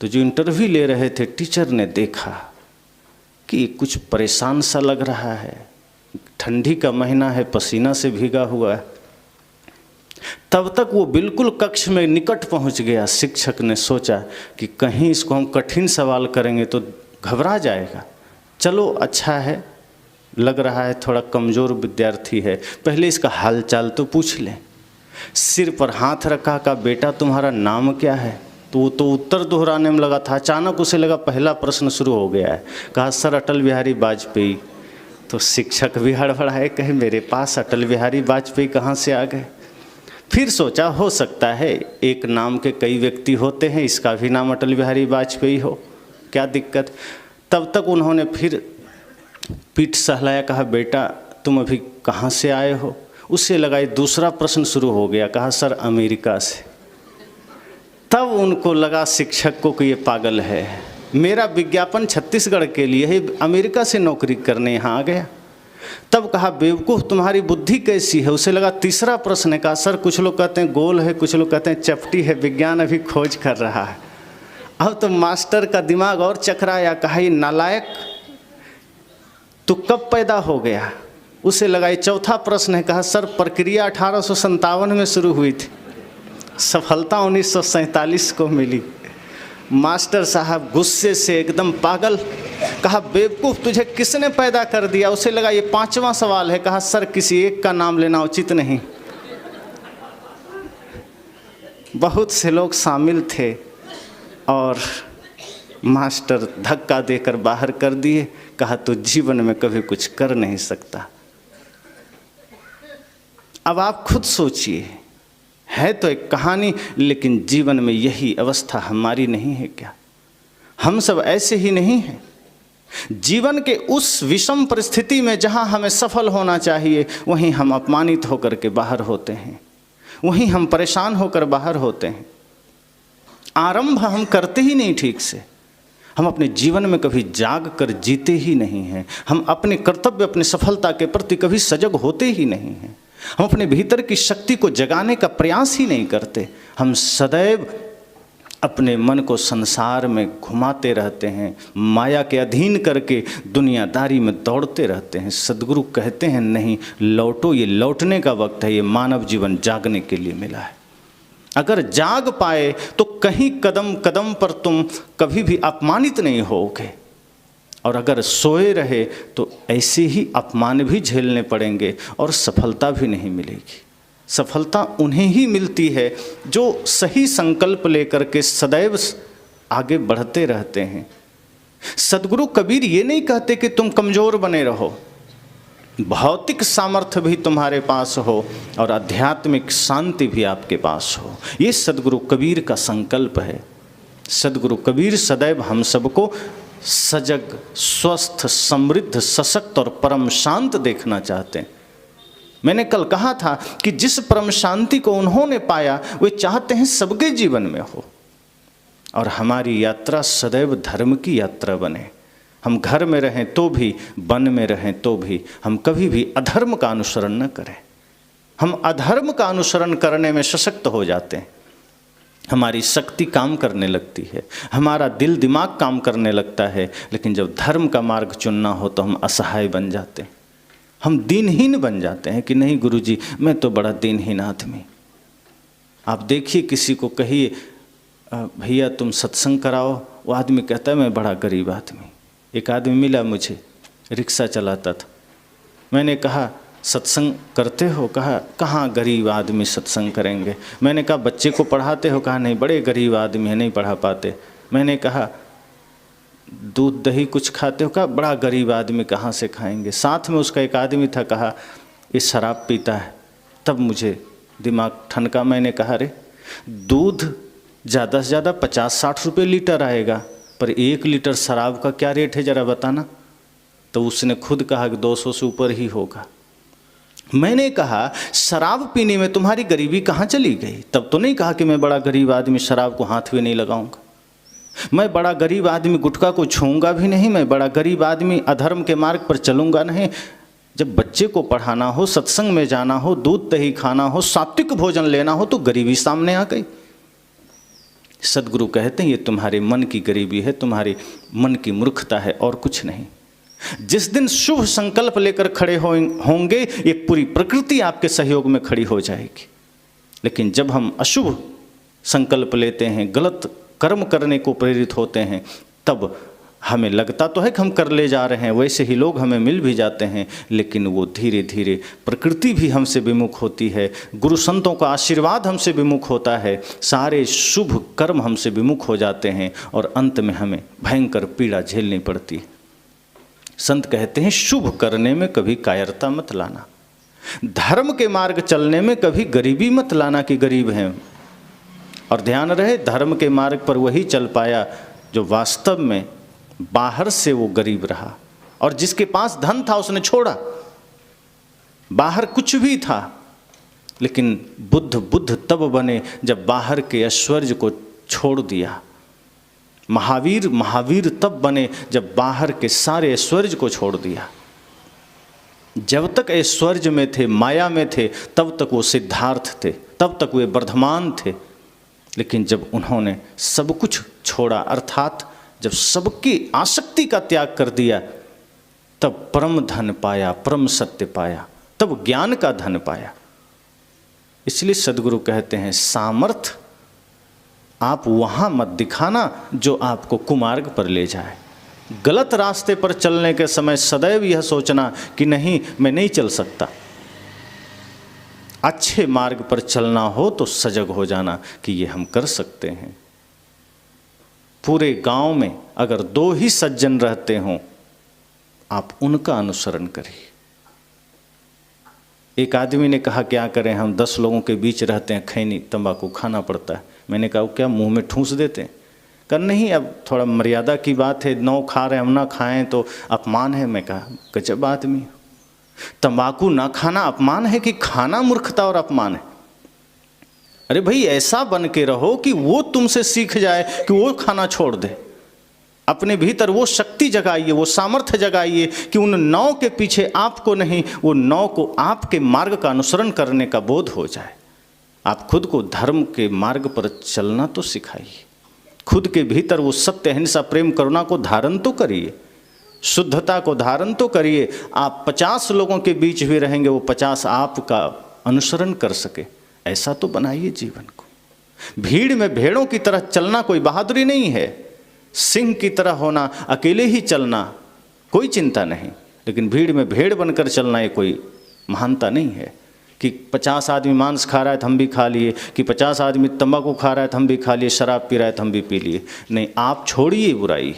तो जो इंटरव्यू ले रहे थे टीचर ने देखा कि कुछ परेशान सा लग रहा है, ठंडी का महीना है, पसीना से भीगा हुआ है। तब तक वो बिल्कुल कक्ष में निकट पहुंच गया। शिक्षक ने सोचा कि कहीं इसको हम कठिन सवाल करेंगे तो घबरा जाएगा। चलो अच्छा है, लग रहा है थोड़ा कमज़ोर विद्यार्थी है, पहले इसका हालचाल तो पूछ लें। सिर पर हाथ रखा, कहा बेटा तुम्हारा नाम क्या है? तो वो तो उत्तर दोहराने में लगा था। अचानक उसे लगा पहला प्रश्न शुरू हो गया है। कहा सर अटल बिहारी वाजपेयी। तो शिक्षक भी हड़बड़ाए, कहे मेरे पास अटल बिहारी वाजपेयी कहाँ से आ गए? फिर सोचा हो सकता है एक नाम के कई व्यक्ति होते हैं, इसका भी नाम अटल बिहारी वाजपेयी हो, क्या दिक्कत। तब तक उन्होंने फिर पीठ सहलाया, कहा बेटा तुम अभी कहाँ से आए हो? उससे लगा दूसरा प्रश्न शुरू हो गया। कहा सर अमेरिका से। तब उनको लगा शिक्षक को कि ये पागल है, मेरा विज्ञापन छत्तीसगढ़ के लिए है, अमेरिका से नौकरी करने यहाँ आ गया। तब कहा बेवकूफ़ तुम्हारी बुद्धि कैसी है? उसे लगा तीसरा प्रश्न है। कहा सर कुछ लोग कहते हैं गोल है, कुछ लोग कहते हैं चपटी है, विज्ञान अभी खोज कर रहा है। अब तो मास्टर का दिमाग और चकराया, कहा ये नालायक तो कब पैदा हो गया? उसे लगा ये चौथा प्रश्न है। कहा सर प्रक्रिया 1857 में शुरू हुई थी, सफलता 1947 को मिली। मास्टर साहब गुस्से से एकदम पागल। कहा बेवकूफ़ तुझे किसने पैदा कर दिया? उसे लगा ये 5वां सवाल है। कहा सर किसी एक का नाम लेना उचित नहीं। बहुत से लोग शामिल थे और मास्टर धक्का देकर बाहर कर दिए। कहा तो जीवन में कभी कुछ कर नहीं सकता। अब आप खुद सोचिए, है तो एक कहानी, लेकिन जीवन में यही अवस्था हमारी नहीं है क्या? हम सब ऐसे ही नहीं हैं? जीवन के उस विषम परिस्थिति में जहां हमें सफल होना चाहिए, वहीं हम अपमानित होकर के बाहर होते हैं, वहीं हम परेशान होकर बाहर होते हैं। आरंभ हम करते ही नहीं ठीक से। हम अपने जीवन में कभी जाग कर जीते ही नहीं हैं। हम अपने कर्तव्य, अपनी सफलता के प्रति कभी सजग होते ही नहीं हैं। हम अपने भीतर की शक्ति को जगाने का प्रयास ही नहीं करते। हम सदैव अपने मन को संसार में घुमाते रहते हैं, माया के अधीन करके दुनियादारी में दौड़ते रहते हैं। सद्गुरु कहते हैं नहीं, लौटो, ये लौटने का वक्त है, ये मानव जीवन जागने के लिए मिला है। अगर जाग पाए तो कहीं कदम कदम पर तुम कभी भी अपमानित नहीं होगे, और अगर सोए रहे तो ऐसे ही अपमान भी झेलने पड़ेंगे और सफलता भी नहीं मिलेगी। सफलता उन्हें ही मिलती है जो सही संकल्प लेकर के सदैव आगे बढ़ते रहते हैं। सद्गुरु कबीर ये नहीं कहते कि तुम कमज़ोर बने रहो, भौतिक सामर्थ्य भी तुम्हारे पास हो और आध्यात्मिक शांति भी आपके पास हो। ये सद्गुरु कबीर का संकल्प है। सद्गुरु कबीर सदैव हम सबको सजग, स्वस्थ, समृद्ध, सशक्त और परम शांत देखना चाहते हैं। मैंने कल कहा था कि जिस परम शांति को उन्होंने पाया वे चाहते हैं सबके जीवन में हो, और हमारी यात्रा सदैव धर्म की यात्रा बने। हम घर में रहें तो भी, वन में रहें तो भी, हम कभी भी अधर्म का अनुसरण न करें। हम अधर्म का अनुसरण करने में सशक्त हो जाते हैं, हमारी शक्ति काम करने लगती है, हमारा दिल दिमाग काम करने लगता है। लेकिन जब धर्म का मार्ग चुनना हो तो हम असहाय बन जाते हैं, हम दीनहीन बन जाते हैं कि नहीं गुरुजी मैं तो बड़ा दीनहीन आदमी। आप देखिए किसी को कहिए भैया तुम सत्संग कराओ, वो आदमी कहता है मैं बड़ा गरीब आदमी। एक आदमी मिला मुझे, रिक्शा चलाता था। मैंने कहा सत्संग करते हो? कहा कहाँ गरीब आदमी सत्संग करेंगे। मैंने कहा बच्चे को पढ़ाते हो? कहा नहीं, बड़े गरीब आदमी हैं, नहीं पढ़ा पाते। मैंने कहा दूध दही कुछ खाते हो? कहा बड़ा गरीब आदमी कहाँ से खाएंगे। साथ में उसका एक आदमी था, कहा ये शराब पीता है। तब मुझे दिमाग ठनका। मैंने कहा अरे दूध ज़्यादा से ज़्यादा 50-60 रुपये लीटर आएगा, पर 1 लीटर शराब का क्या रेट है ज़रा बताना। तो उसने खुद कहा कि 200 से ऊपर ही होगा। मैंने कहा शराब पीने में तुम्हारी गरीबी कहाँ चली गई? तब तो नहीं कहा कि मैं बड़ा गरीब आदमी शराब को हाथ भी नहीं लगाऊंगा, मैं बड़ा गरीब आदमी गुटखा को छूऊंगा भी नहीं, मैं बड़ा गरीब आदमी अधर्म के मार्ग पर चलूंगा नहीं। जब बच्चे को पढ़ाना हो, सत्संग में जाना हो, दूध दही खाना हो, सात्विक भोजन लेना हो तो गरीबी सामने आ गई। सद्गुरु कहते हैं ये तुम्हारे मन की गरीबी है, तुम्हारी मन की मूर्खता है और कुछ नहीं। जिस दिन शुभ संकल्प लेकर खड़े होंगे ये पूरी प्रकृति आपके सहयोग में खड़ी हो जाएगी। लेकिन जब हम अशुभ संकल्प लेते हैं, गलत कर्म करने को प्रेरित होते हैं, तब हमें लगता तो है कि हम कर ले जा रहे हैं, वैसे ही लोग हमें मिल भी जाते हैं, लेकिन वो धीरे धीरे प्रकृति भी हमसे विमुख होती है, गुरु संतों का आशीर्वाद हमसे विमुख होता है, सारे शुभ कर्म हमसे विमुख हो जाते हैं और अंत में हमें भयंकर पीड़ा झेलनी पड़ती है। संत कहते हैं शुभ करने में कभी कायरता मत लाना, धर्म के मार्ग चलने में कभी गरीबी मत लाना कि गरीब हैं। और ध्यान रहे धर्म के मार्ग पर वही चल पाया जो वास्तव में बाहर से वो गरीब रहा, और जिसके पास धन था उसने छोड़ा। बाहर कुछ भी था, लेकिन बुद्ध तब बने जब बाहर के ऐश्वर्य को छोड़ दिया। महावीर तब बने जब बाहर के सारे ऐश्वर्य को छोड़ दिया। जब तक ऐश्वर्य में थे, माया में थे, तब तक वो सिद्धार्थ थे, तब तक वे वर्धमान थे। लेकिन जब उन्होंने सब कुछ छोड़ा, अर्थात जब सबकी आसक्ति का त्याग कर दिया, तब परम धन पाया, परम सत्य पाया, तब ज्ञान का धन पाया। इसलिए सद्गुरु कहते हैं सामर्थ आप वहाँ मत दिखाना जो आपको कुमार्ग पर ले जाए। गलत रास्ते पर चलने के समय सदैव यह सोचना कि नहीं मैं नहीं चल सकता। अच्छे मार्ग पर चलना हो तो सजग हो जाना कि ये हम कर सकते हैं। पूरे गांव में अगर 2 ही सज्जन रहते हों, आप उनका अनुसरण करिए। एक आदमी ने कहा क्या करें, हम 10 लोगों के बीच रहते हैं, खैनी तंबाकू खाना पड़ता है। मैंने कहा क्या मुंह में ठूंस देते हैं? कहा नहीं, अब थोड़ा मर्यादा की बात है, 9 खा रहे हम ना खाएं तो अपमान है। मैं कहा गजब आदमी, तंबाकू ना खाना अपमान है कि खाना मूर्खता और अपमान है? अरे भाई ऐसा बन के रहो कि वो तुमसे सीख जाए कि वो खाना छोड़ दे। अपने भीतर वो शक्ति जगाइए, वो सामर्थ्य जगाइए कि उन 9 के पीछे आपको नहीं, वो 9 को आपके मार्ग का अनुसरण करने का बोध हो जाए। आप खुद को धर्म के मार्ग पर चलना तो सिखाइए, खुद के भीतर वो सत्य, अहिंसा, प्रेम, करुणा को धारण तो करिए, शुद्धता को धारण तो करिए। आप 50 लोगों के बीच भी रहेंगे, वो 50 आपका अनुसरण कर सके, ऐसा तो बनाइए जीवन को। भीड़ में भेड़ों की तरह चलना कोई बहादुरी नहीं है। सिंह की तरह होना, अकेले ही चलना कोई चिंता नहीं, लेकिन भीड़ में भेड़ बनकर चलना ये कोई महानता नहीं है कि 50 आदमी मांस खा रहा है तो हम भी खा लिए, कि 50 आदमी तंबाकू खा रहा है तो हम भी खा लिए, शराब पी रहा है तो हम भी पी लिए। नहीं, आप छोड़िए बुराई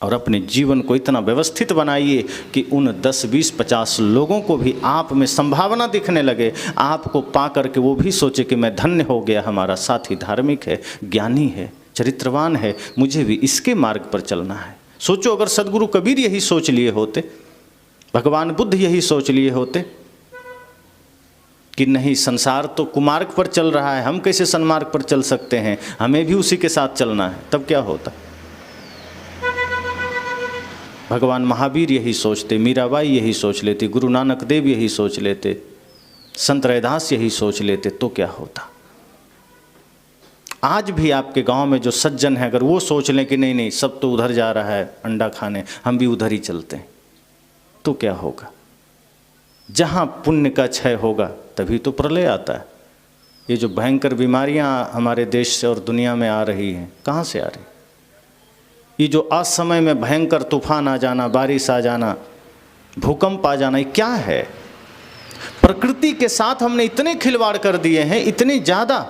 और अपने जीवन को इतना व्यवस्थित बनाइए कि उन 10, 20, 50 लोगों को भी आप में संभावना दिखने लगे, आपको पा करके वो भी सोचे कि मैं धन्य हो गया, हमारा साथी धार्मिक है, ज्ञानी है, चरित्रवान है, मुझे भी इसके मार्ग पर चलना है। सोचो अगर सदगुरु कबीर यही सोच लिए होते, भगवान बुद्ध यही सोच लिए होते कि नहीं संसार तो कुमार्ग पर चल रहा है, हम कैसे सन्मार्ग पर चल सकते हैं, हमें भी उसी के साथ चलना है, तब क्या होता। भगवान महावीर यही सोचते, मीराबाई यही सोच लेती, गुरु नानक देव यही सोच लेते, संत रैदास यही सोच लेते, तो क्या होता। आज भी आपके गांव में जो सज्जन है, अगर वो सोच लें कि नहीं नहीं सब तो उधर जा रहा है अंडा खाने, हम भी उधर ही चलते हैं, तो क्या होगा। जहाँ पुण्य का क्षय होगा तभी तो प्रलय आता है। ये जो भयंकर बीमारियाँ हमारे देश से और दुनिया में आ रही हैं, कहाँ से आ रही। ये जो असमय में भयंकर तूफान आ जाना, बारिश आ जाना, भूकंप आ जाना, ये क्या है। प्रकृति के साथ हमने इतने खिलवाड़ कर दिए हैं, इतनी ज़्यादा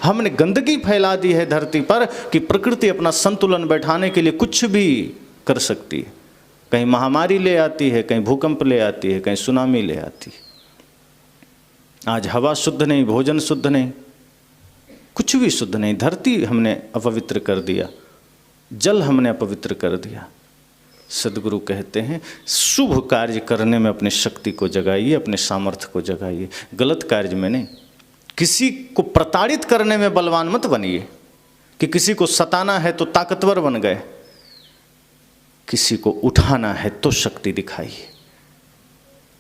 हमने गंदगी फैला दी है धरती पर कि प्रकृति अपना संतुलन बैठाने के लिए कुछ भी कर सकती है। कहीं महामारी ले आती है, कहीं भूकंप ले आती है, कहीं सुनामी ले आती है। आज हवा शुद्ध नहीं, भोजन शुद्ध नहीं, कुछ भी शुद्ध नहीं। धरती हमने अपवित्र कर दिया, जल हमने अपवित्र कर दिया। सदगुरु कहते हैं शुभ कार्य करने में अपनी शक्ति को जगाइए, अपने सामर्थ्य को जगाइए, गलत कार्य में नहीं। किसी को प्रताड़ित करने में बलवान मत बनिए कि किसी को सताना है तो ताकतवर बन गए, किसी को उठाना है तो शक्ति दिखाइए,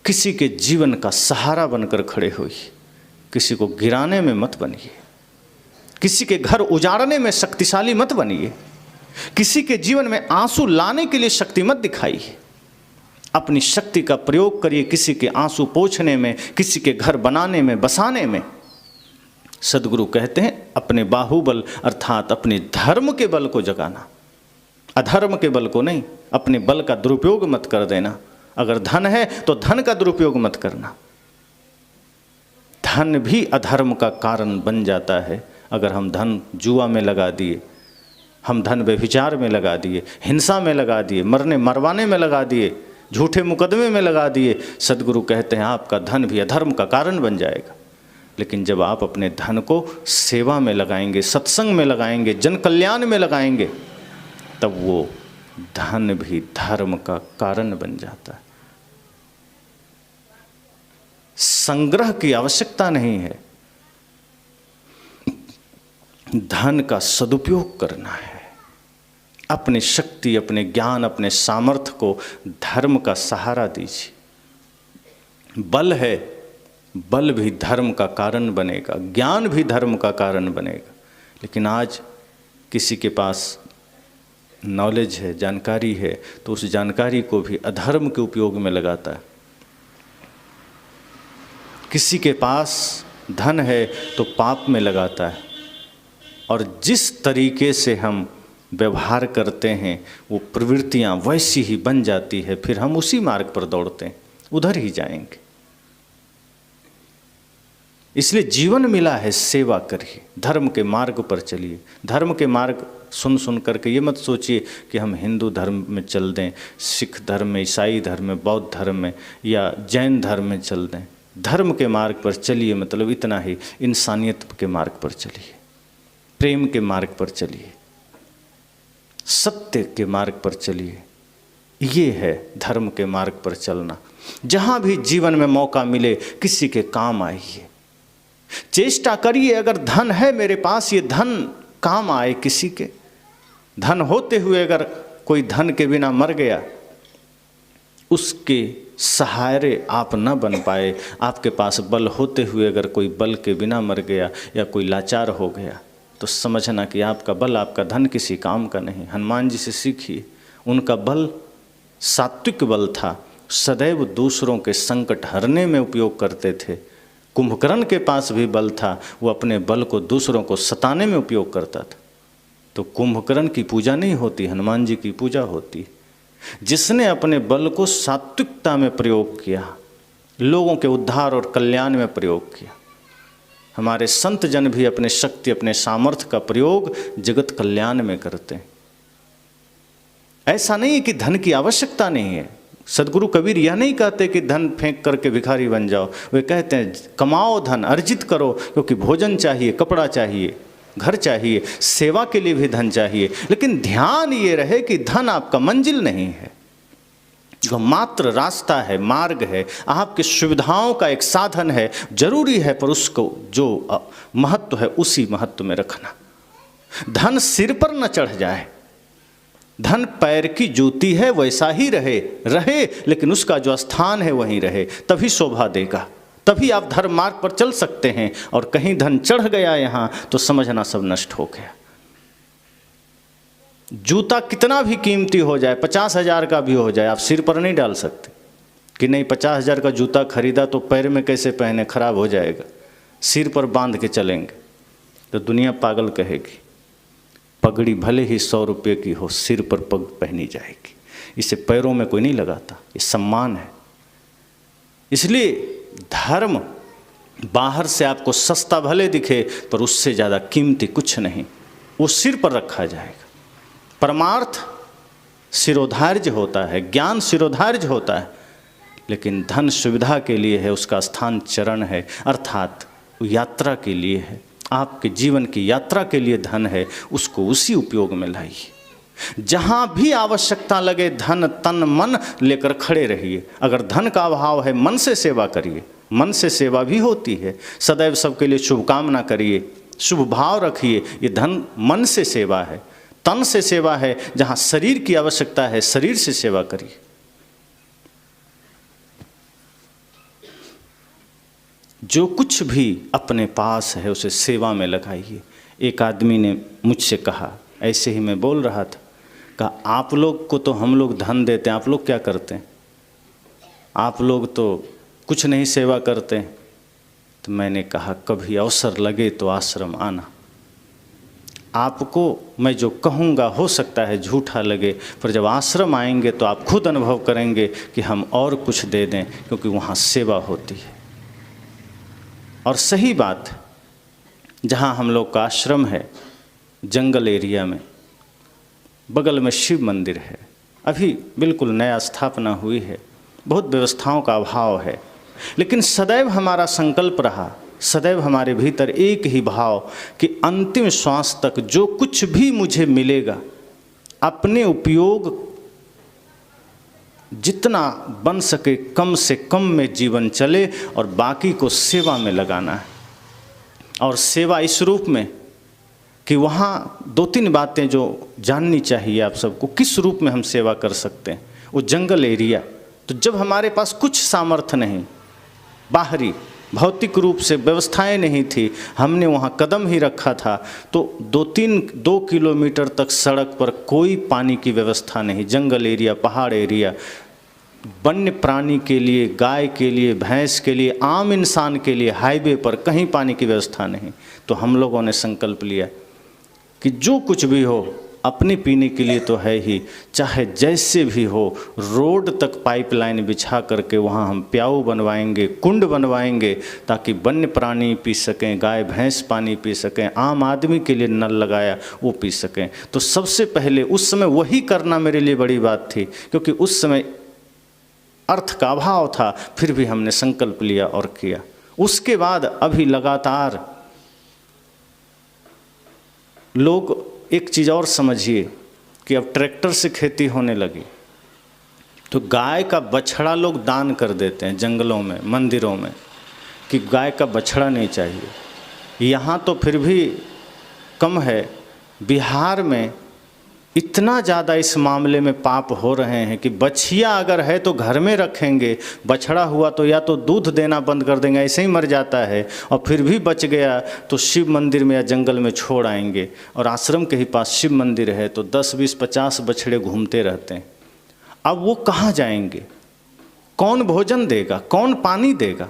किसी के जीवन का सहारा बनकर खड़े होइए, किसी को गिराने में मत बनिए, किसी के घर उजाड़ने में शक्तिशाली मत बनिए, किसी के जीवन में आंसू लाने के लिए शक्ति मत दिखाइए। अपनी शक्ति का प्रयोग करिए किसी के आंसू पोंछने में, किसी के घर बनाने में, बसाने में। सदगुरु कहते हैं अपने बाहुबल अर्थात अपने धर्म के बल को जगाना, अधर्म के बल को नहीं। अपने बल का दुरुपयोग मत कर देना। अगर धन है तो धन का दुरुपयोग मत करना। धन भी अधर्म का कारण बन जाता है। अगर हम धन जुआ में लगा दिए, हम धन व्यभिचार में लगा दिए, हिंसा में लगा दिए, मरने मरवाने में लगा दिए, झूठे मुकदमे में लगा दिए, सदगुरु कहते हैं आपका धन भी अधर्म का कारण बन जाएगा। लेकिन जब आप अपने धन को सेवा में लगाएंगे, सत्संग में लगाएंगे, जन कल्याण में लगाएंगे, तब वो धन भी धर्म का कारण बन जाता है। संग्रह की आवश्यकता नहीं है, धन का सदुपयोग करना है। अपनी शक्ति, अपने ज्ञान, अपने सामर्थ्य को धर्म का सहारा दीजिए। बल है, बल भी धर्म का कारण बनेगा, ज्ञान भी धर्म का कारण बनेगा। लेकिन आज किसी के पास नॉलेज है, जानकारी है, तो उस जानकारी को भी अधर्म के उपयोग में लगाता है। किसी के पास धन है तो पाप में लगाता है। और जिस तरीके से हम व्यवहार करते हैं वो प्रवृत्तियां वैसी ही बन जाती है, फिर हम उसी मार्ग पर दौड़ते हैं, उधर ही जाएंगे। इसलिए जीवन मिला है, सेवा करिए, धर्म के मार्ग पर चलिए। धर्म के मार्ग सुन सुन करके ये मत सोचिए कि हम हिंदू धर्म में चल दें, सिख धर्म में, ईसाई धर्म में, बौद्ध धर्म में या जैन धर्म में चल दें। धर्म के मार्ग पर चलिए, मतलब इतना ही, इंसानियत के मार्ग पर चलिए, प्रेम के मार्ग पर चलिए, सत्य के मार्ग पर चलिए। ये है धर्म के मार्ग पर चलना। जहाँ भी जीवन में मौका मिले किसी के काम आइए, चेष्टा करिए। अगर धन है मेरे पास, ये धन काम आए किसी के। धन होते हुए अगर कोई धन के बिना मर गया, उसके सहारे आप न बन पाए, आपके पास बल होते हुए अगर कोई बल के बिना मर गया या कोई लाचार हो गया, तो समझना कि आपका बल, आपका धन किसी काम का नहीं। हनुमान जी से सीखिए, उनका बल सात्विक बल था, सदैव दूसरों के संकट हरने में उपयोग करते थे। कुंभकर्ण के पास भी बल था, वो अपने बल को दूसरों को सताने में उपयोग करता था। तो कुंभकर्ण की पूजा नहीं होती, हनुमान जी की पूजा होती। जिसने अपने बल को सात्विकता में प्रयोग किया, लोगों के उद्धार और कल्याण में प्रयोग किया। हमारे संत जन भी अपने शक्ति, अपने सामर्थ्य का प्रयोग जगत कल्याण में करते हैं। ऐसा नहीं है कि धन की आवश्यकता नहीं है। सदगुरु कबीर यह नहीं कहते कि धन फेंक करके भिखारी बन जाओ, वे कहते हैं कमाओ धन, अर्जित करो, क्योंकि भोजन चाहिए, कपड़ा चाहिए, घर चाहिए, सेवा के लिए भी धन चाहिए। लेकिन ध्यान ये रहे कि धन आपका मंजिल नहीं है, जो मात्र रास्ता है, मार्ग है, आपकी सुविधाओं का एक साधन है, जरूरी है, पर उसको जो महत्व है उसी महत्व में रखना। धन सिर पर न चढ़ जाए, धन पैर की जूती है वैसा ही रहे, लेकिन उसका जो स्थान है वहीं रहे, तभी शोभा देगा, तभी आप धर्म मार्ग पर चल सकते हैं। और कहीं धन चढ़ गया यहाँ तो समझना सब नष्ट हो गया। जूता कितना भी कीमती हो जाए, 50,000 का भी हो जाए, आप सिर पर नहीं डाल सकते कि नहीं 50,000 का जूता खरीदा तो पैर में कैसे पहने, खराब हो जाएगा, सिर पर बांध के चलेंगे तो दुनिया पागल कहेगी। पगड़ी भले ही 100 रुपये की हो, सिर पर पग पहनी जाएगी। इसे पैरों में कोई नहीं लगाता, ये सम्मान है। इसलिए धर्म बाहर से आपको सस्ता भले दिखे, पर उससे ज़्यादा कीमती कुछ नहीं, वो सिर पर रखा जाएगा। परमार्थ शिरोधार्य होता है, ज्ञान शिरोधार्य होता है, लेकिन धन सुविधा के लिए है, उसका स्थान चरण है, अर्थात यात्रा के लिए है, आपके जीवन की यात्रा के लिए धन है, उसको उसी उपयोग में लाइए। जहाँ भी आवश्यकता लगे धन तन मन लेकर खड़े रहिए। अगर धन का अभाव है, मन से सेवा करिए, मन से सेवा भी होती है। सदैव सबके लिए शुभकामना करिए, शुभ भाव रखिए, ये धन मन से सेवा है, तन से सेवा है। जहाँ शरीर की आवश्यकता है, शरीर से सेवा करिए। जो कुछ भी अपने पास है उसे सेवा में लगाइए। एक आदमी ने मुझसे कहा, ऐसे ही मैं बोल रहा था, कहा आप लोग को तो हम लोग धन देते हैं, आप लोग क्या करते हैं, आप लोग तो कुछ नहीं सेवा करते हैं। तो मैंने कहा कभी अवसर लगे तो आश्रम आना। आपको मैं जो कहूँगा हो सकता है झूठा लगे, पर जब आश्रम आएंगे तो आप खुद अनुभव करेंगे कि हम और कुछ दे दें, क्योंकि वहाँ सेवा होती है। और सही बात, जहाँ हम लोग का आश्रम है जंगल एरिया में, बगल में शिव मंदिर है, अभी बिल्कुल नया स्थापना हुई है, बहुत व्यवस्थाओं का अभाव है, लेकिन सदैव हमारा संकल्प रहा, सदैव हमारे भीतर एक ही भाव कि अंतिम श्वास तक जो कुछ भी मुझे मिलेगा अपने उपयोग जितना बन सके कम से कम में जीवन चले और बाकी को सेवा में लगाना है। और सेवा इस रूप में कि वहाँ 2-3 बातें जो जाननी चाहिए आप सबको, किस रूप में हम सेवा कर सकते हैं। वो जंगल एरिया, तो जब हमारे पास कुछ सामर्थ्य नहीं, बाहरी भौतिक रूप से व्यवस्थाएं नहीं थी, हमने वहाँ कदम ही रखा था, तो 2 किलोमीटर तक सड़क पर कोई पानी की व्यवस्था नहीं। जंगल एरिया, पहाड़ एरिया, वन्य प्राणी के लिए, गाय के लिए, भैंस के लिए, आम इंसान के लिए हाईवे पर कहीं पानी की व्यवस्था नहीं। तो हम लोगों ने संकल्प लिया कि जो कुछ भी हो अपने पीने के लिए तो है ही, चाहे जैसे भी हो, रोड तक पाइपलाइन बिछा करके वहाँ हम प्याऊ बनवाएंगे, कुंड बनवाएंगे, ताकि वन्य प्राणी पी सकें, गाय भैंस पानी पी सकें, आम आदमी के लिए नल लगाया वो पी सकें। तो सबसे पहले उस समय वही करना मेरे लिए बड़ी बात थी, क्योंकि उस समय अर्थ का अभाव था, फिर भी हमने संकल्प लिया और किया। उसके बाद अभी लगातार लोग, एक चीज़ और समझिए कि अब ट्रैक्टर से खेती होने लगी, तो गाय का बछड़ा लोग दान कर देते हैं जंगलों में, मंदिरों में, कि गाय का बछड़ा नहीं चाहिए। यहाँ तो फिर भी कम है, बिहार में इतना ज़्यादा इस मामले में पाप हो रहे हैं कि बछिया अगर है तो घर में रखेंगे, बछड़ा हुआ तो या तो दूध देना बंद कर देंगे, ऐसे ही मर जाता है, और फिर भी बच गया तो शिव मंदिर में या जंगल में छोड़ आएंगे। और आश्रम के ही पास शिव मंदिर है, तो 10, 20, 50 बछड़े घूमते रहते हैं। अब वो कहाँ जाएंगे? कौन भोजन देगा? कौन पानी देगा?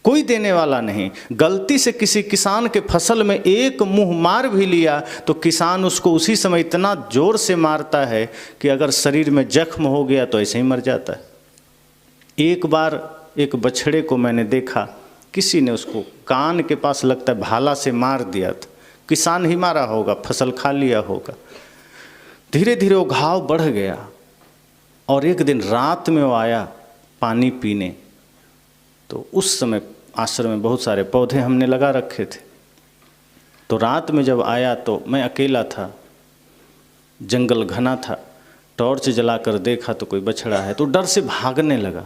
कोई देने वाला नहीं। गलती से किसी किसान के फसल में एक मुँह मार भी लिया तो किसान उसको उसी समय इतना जोर से मारता है कि अगर शरीर में जख्म हो गया तो ऐसे ही मर जाता है। एक बार एक बछड़े को मैंने देखा, किसी ने उसको कान के पास लगता है भाला से मार दिया था, किसान ही मारा होगा, फसल खा लिया होगा। धीरे धीरे वो घाव बढ़ गया और एक दिन रात में वो आया पानी पीने। तो उस समय आश्रम में बहुत सारे पौधे हमने लगा रखे थे। तो रात में जब आया तो मैं अकेला था, जंगल घना था, टॉर्च जलाकर देखा तो कोई बछड़ा है, तो डर से भागने लगा।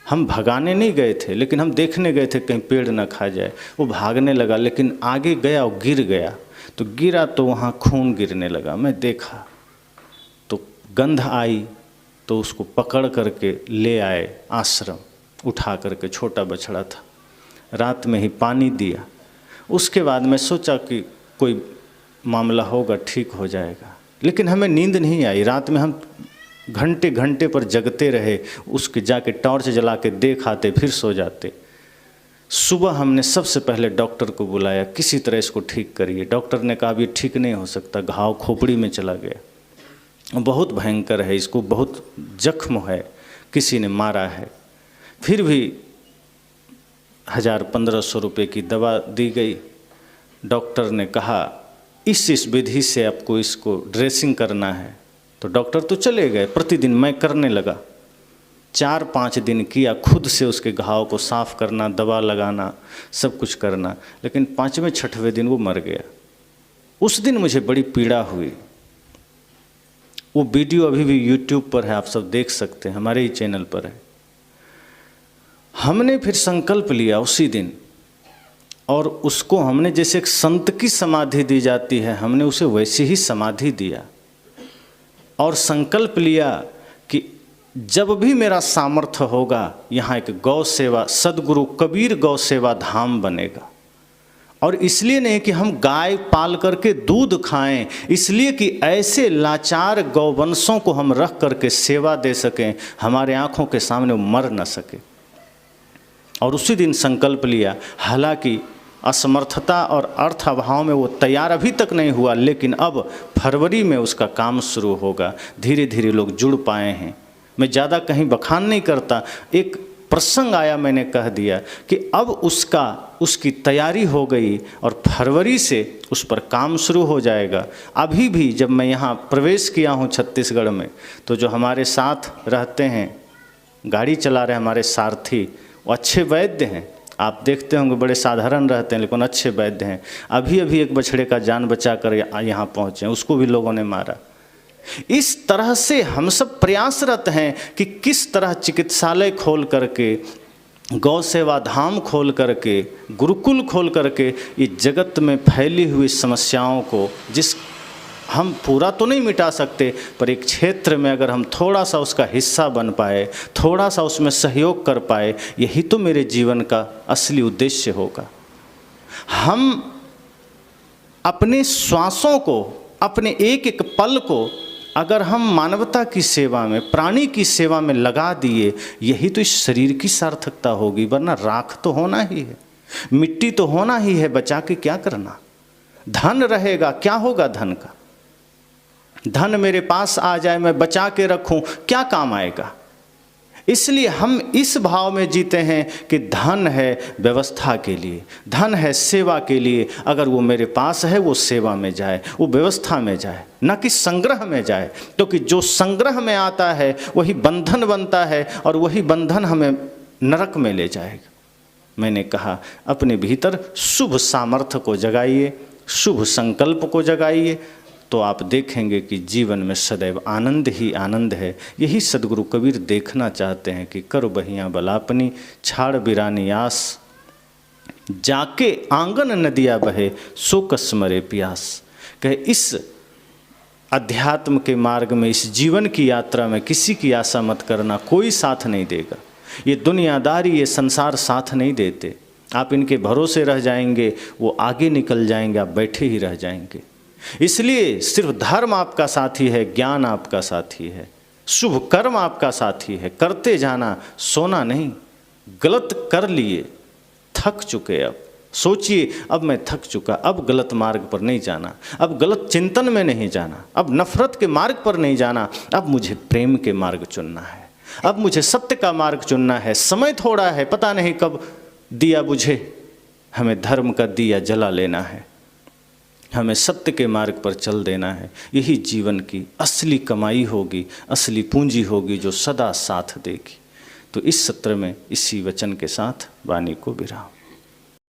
हम भगाने नहीं गए थे, लेकिन हम देखने गए थे कहीं पेड़ ना खा जाए। वो भागने लगा, लेकिन आगे गया और गिर गया। तो गिरा तो वहाँ खून गिरने लगा। मैं देखा तो गंध आई, तो उसको पकड़ करके ले आए आश्रम, उठा करके। छोटा बछड़ा था। रात में ही पानी दिया। उसके बाद मैं सोचा कि कोई मामला होगा, ठीक हो जाएगा, लेकिन हमें नींद नहीं आई। रात में हम घंटे घंटे पर जगते रहे, उसके जाके टॉर्च जला के देख आते, फिर सो जाते। सुबह हमने सबसे पहले डॉक्टर को बुलाया, किसी तरह इसको ठीक करिए। डॉक्टर ने कहा अभी ठीक नहीं हो सकता, घाव खोपड़ी में चला गया, बहुत भयंकर है, इसको बहुत जख्म है, किसी ने मारा है। फिर भी 1000-1500 रुपये की दवा दी गई। डॉक्टर ने कहा इस विधि से आपको इसको ड्रेसिंग करना है। तो डॉक्टर तो चले गए, प्रतिदिन मैं करने लगा। 4-5 दिन किया, खुद से उसके घाव को साफ करना, दवा लगाना, सब कुछ करना, लेकिन 5वें-6वें दिन वो मर गया। उस दिन मुझे बड़ी पीड़ा हुई। वो वीडियो अभी भी यूट्यूब पर है, आप सब देख सकते हैं, हमारे ही चैनल पर है। हमने फिर संकल्प लिया उसी दिन, और उसको हमने जैसे एक संत की समाधि दी जाती है, हमने उसे वैसी ही समाधि दिया और संकल्प लिया कि जब भी मेरा सामर्थ्य होगा, यहाँ एक गौ सेवा, सदगुरु कबीर गौ सेवा धाम बनेगा। और इसलिए नहीं कि हम गाय पाल करके दूध खाएं, इसलिए कि ऐसे लाचार गौवंशों को हम रख करके सेवा दे सकें, हमारे आँखों के सामने वो मर न सके। और उसी दिन संकल्प लिया। हालांकि असमर्थता और अर्थ अभाव में वो तैयार अभी तक नहीं हुआ, लेकिन अब फरवरी में उसका काम शुरू होगा। धीरे धीरे लोग जुड़ पाए हैं। मैं ज़्यादा कहीं बखान नहीं करता, एक प्रसंग आया, मैंने कह दिया कि अब उसकी तैयारी हो गई और फरवरी से उस पर काम शुरू हो जाएगा। अभी भी जब मैं यहाँ प्रवेश किया हूँ छत्तीसगढ़ में, तो जो हमारे साथ रहते हैं, गाड़ी चला रहे हमारे सारथी, वो अच्छे वैद्य हैं। आप देखते होंगे बड़े साधारण रहते हैं, लेकिन अच्छे वैद्य हैं। अभी अभी एक बछड़े का जान बचा कर यहाँ पहुँचे, उसको भी लोगों ने मारा। इस तरह से हम सब प्रयासरत हैं कि किस तरह चिकित्सालय खोल करके, गौ सेवा धाम खोल करके, गुरुकुल खोल करके ये जगत में फैली हुई समस्याओं को, जिस हम पूरा तो नहीं मिटा सकते, पर एक क्षेत्र में अगर हम थोड़ा सा उसका हिस्सा बन पाए, थोड़ा सा उसमें सहयोग कर पाए, यही तो मेरे जीवन का असली उद्देश्य होगा। हम अपने श्वासों को, अपने एक एक पल को अगर हम मानवता की सेवा में, प्राणी की सेवा में लगा दिए, यही तो इस शरीर की सार्थकता होगी। वरना राख तो होना ही है, मिट्टी तो होना ही है, बचा के क्या करना। धन रहेगा, क्या होगा धन का? धन मेरे पास आ जाए, मैं बचा के रखूं, क्या काम आएगा? इसलिए हम इस भाव में जीते हैं कि धन है व्यवस्था के लिए, धन है सेवा के लिए। अगर वो मेरे पास है, वो सेवा में जाए, वो व्यवस्था में जाए, न कि संग्रह में जाए। क्योंकि जो संग्रह में आता है वही बंधन बनता है, और वही बंधन हमें नरक में ले जाएगा। मैंने कहा अपने भीतर शुभ सामर्थ्य को जगाइए, शुभ संकल्प को जगाइए, तो आप देखेंगे कि जीवन में सदैव आनंद ही आनंद है। यही सदगुरु कबीर देखना चाहते हैं कि कर बहियाँ बलापनी, छाड़ बिरानी आस, जाके आंगन नदिया बहे, सो कसमरे प्यास। कहे इस अध्यात्म के मार्ग में, इस जीवन की यात्रा में किसी की आशा मत करना, कोई साथ नहीं देगा। ये दुनियादारी, ये संसार साथ नहीं देते। आप इनके भरोसे रह जाएंगे, वो आगे निकल जाएंगे, आप बैठे ही रह जाएंगे। इसलिए सिर्फ धर्म आपका साथी है, ज्ञान आपका साथी है, शुभ कर्म आपका साथी है। करते जाना, सोना नहीं। गलत कर लिए, थक चुके, अब सोचिए अब मैं थक चुका, अब गलत मार्ग पर नहीं जाना, अब गलत चिंतन में नहीं जाना, अब नफरत के मार्ग पर नहीं जाना, अब मुझे प्रेम के मार्ग चुनना है, अब मुझे सत्य का मार्ग चुनना है। समय थोड़ा है, पता नहीं कब दिया बुझे, हमें धर्म का दिया जला लेना है। हमें सत्य के मार्ग पर चल देना है। यही जीवन की असली कमाई होगी, असली पूंजी होगी जो सदा साथ देगी। तो इस सत्र में इसी वचन के साथ वाणी को विराम।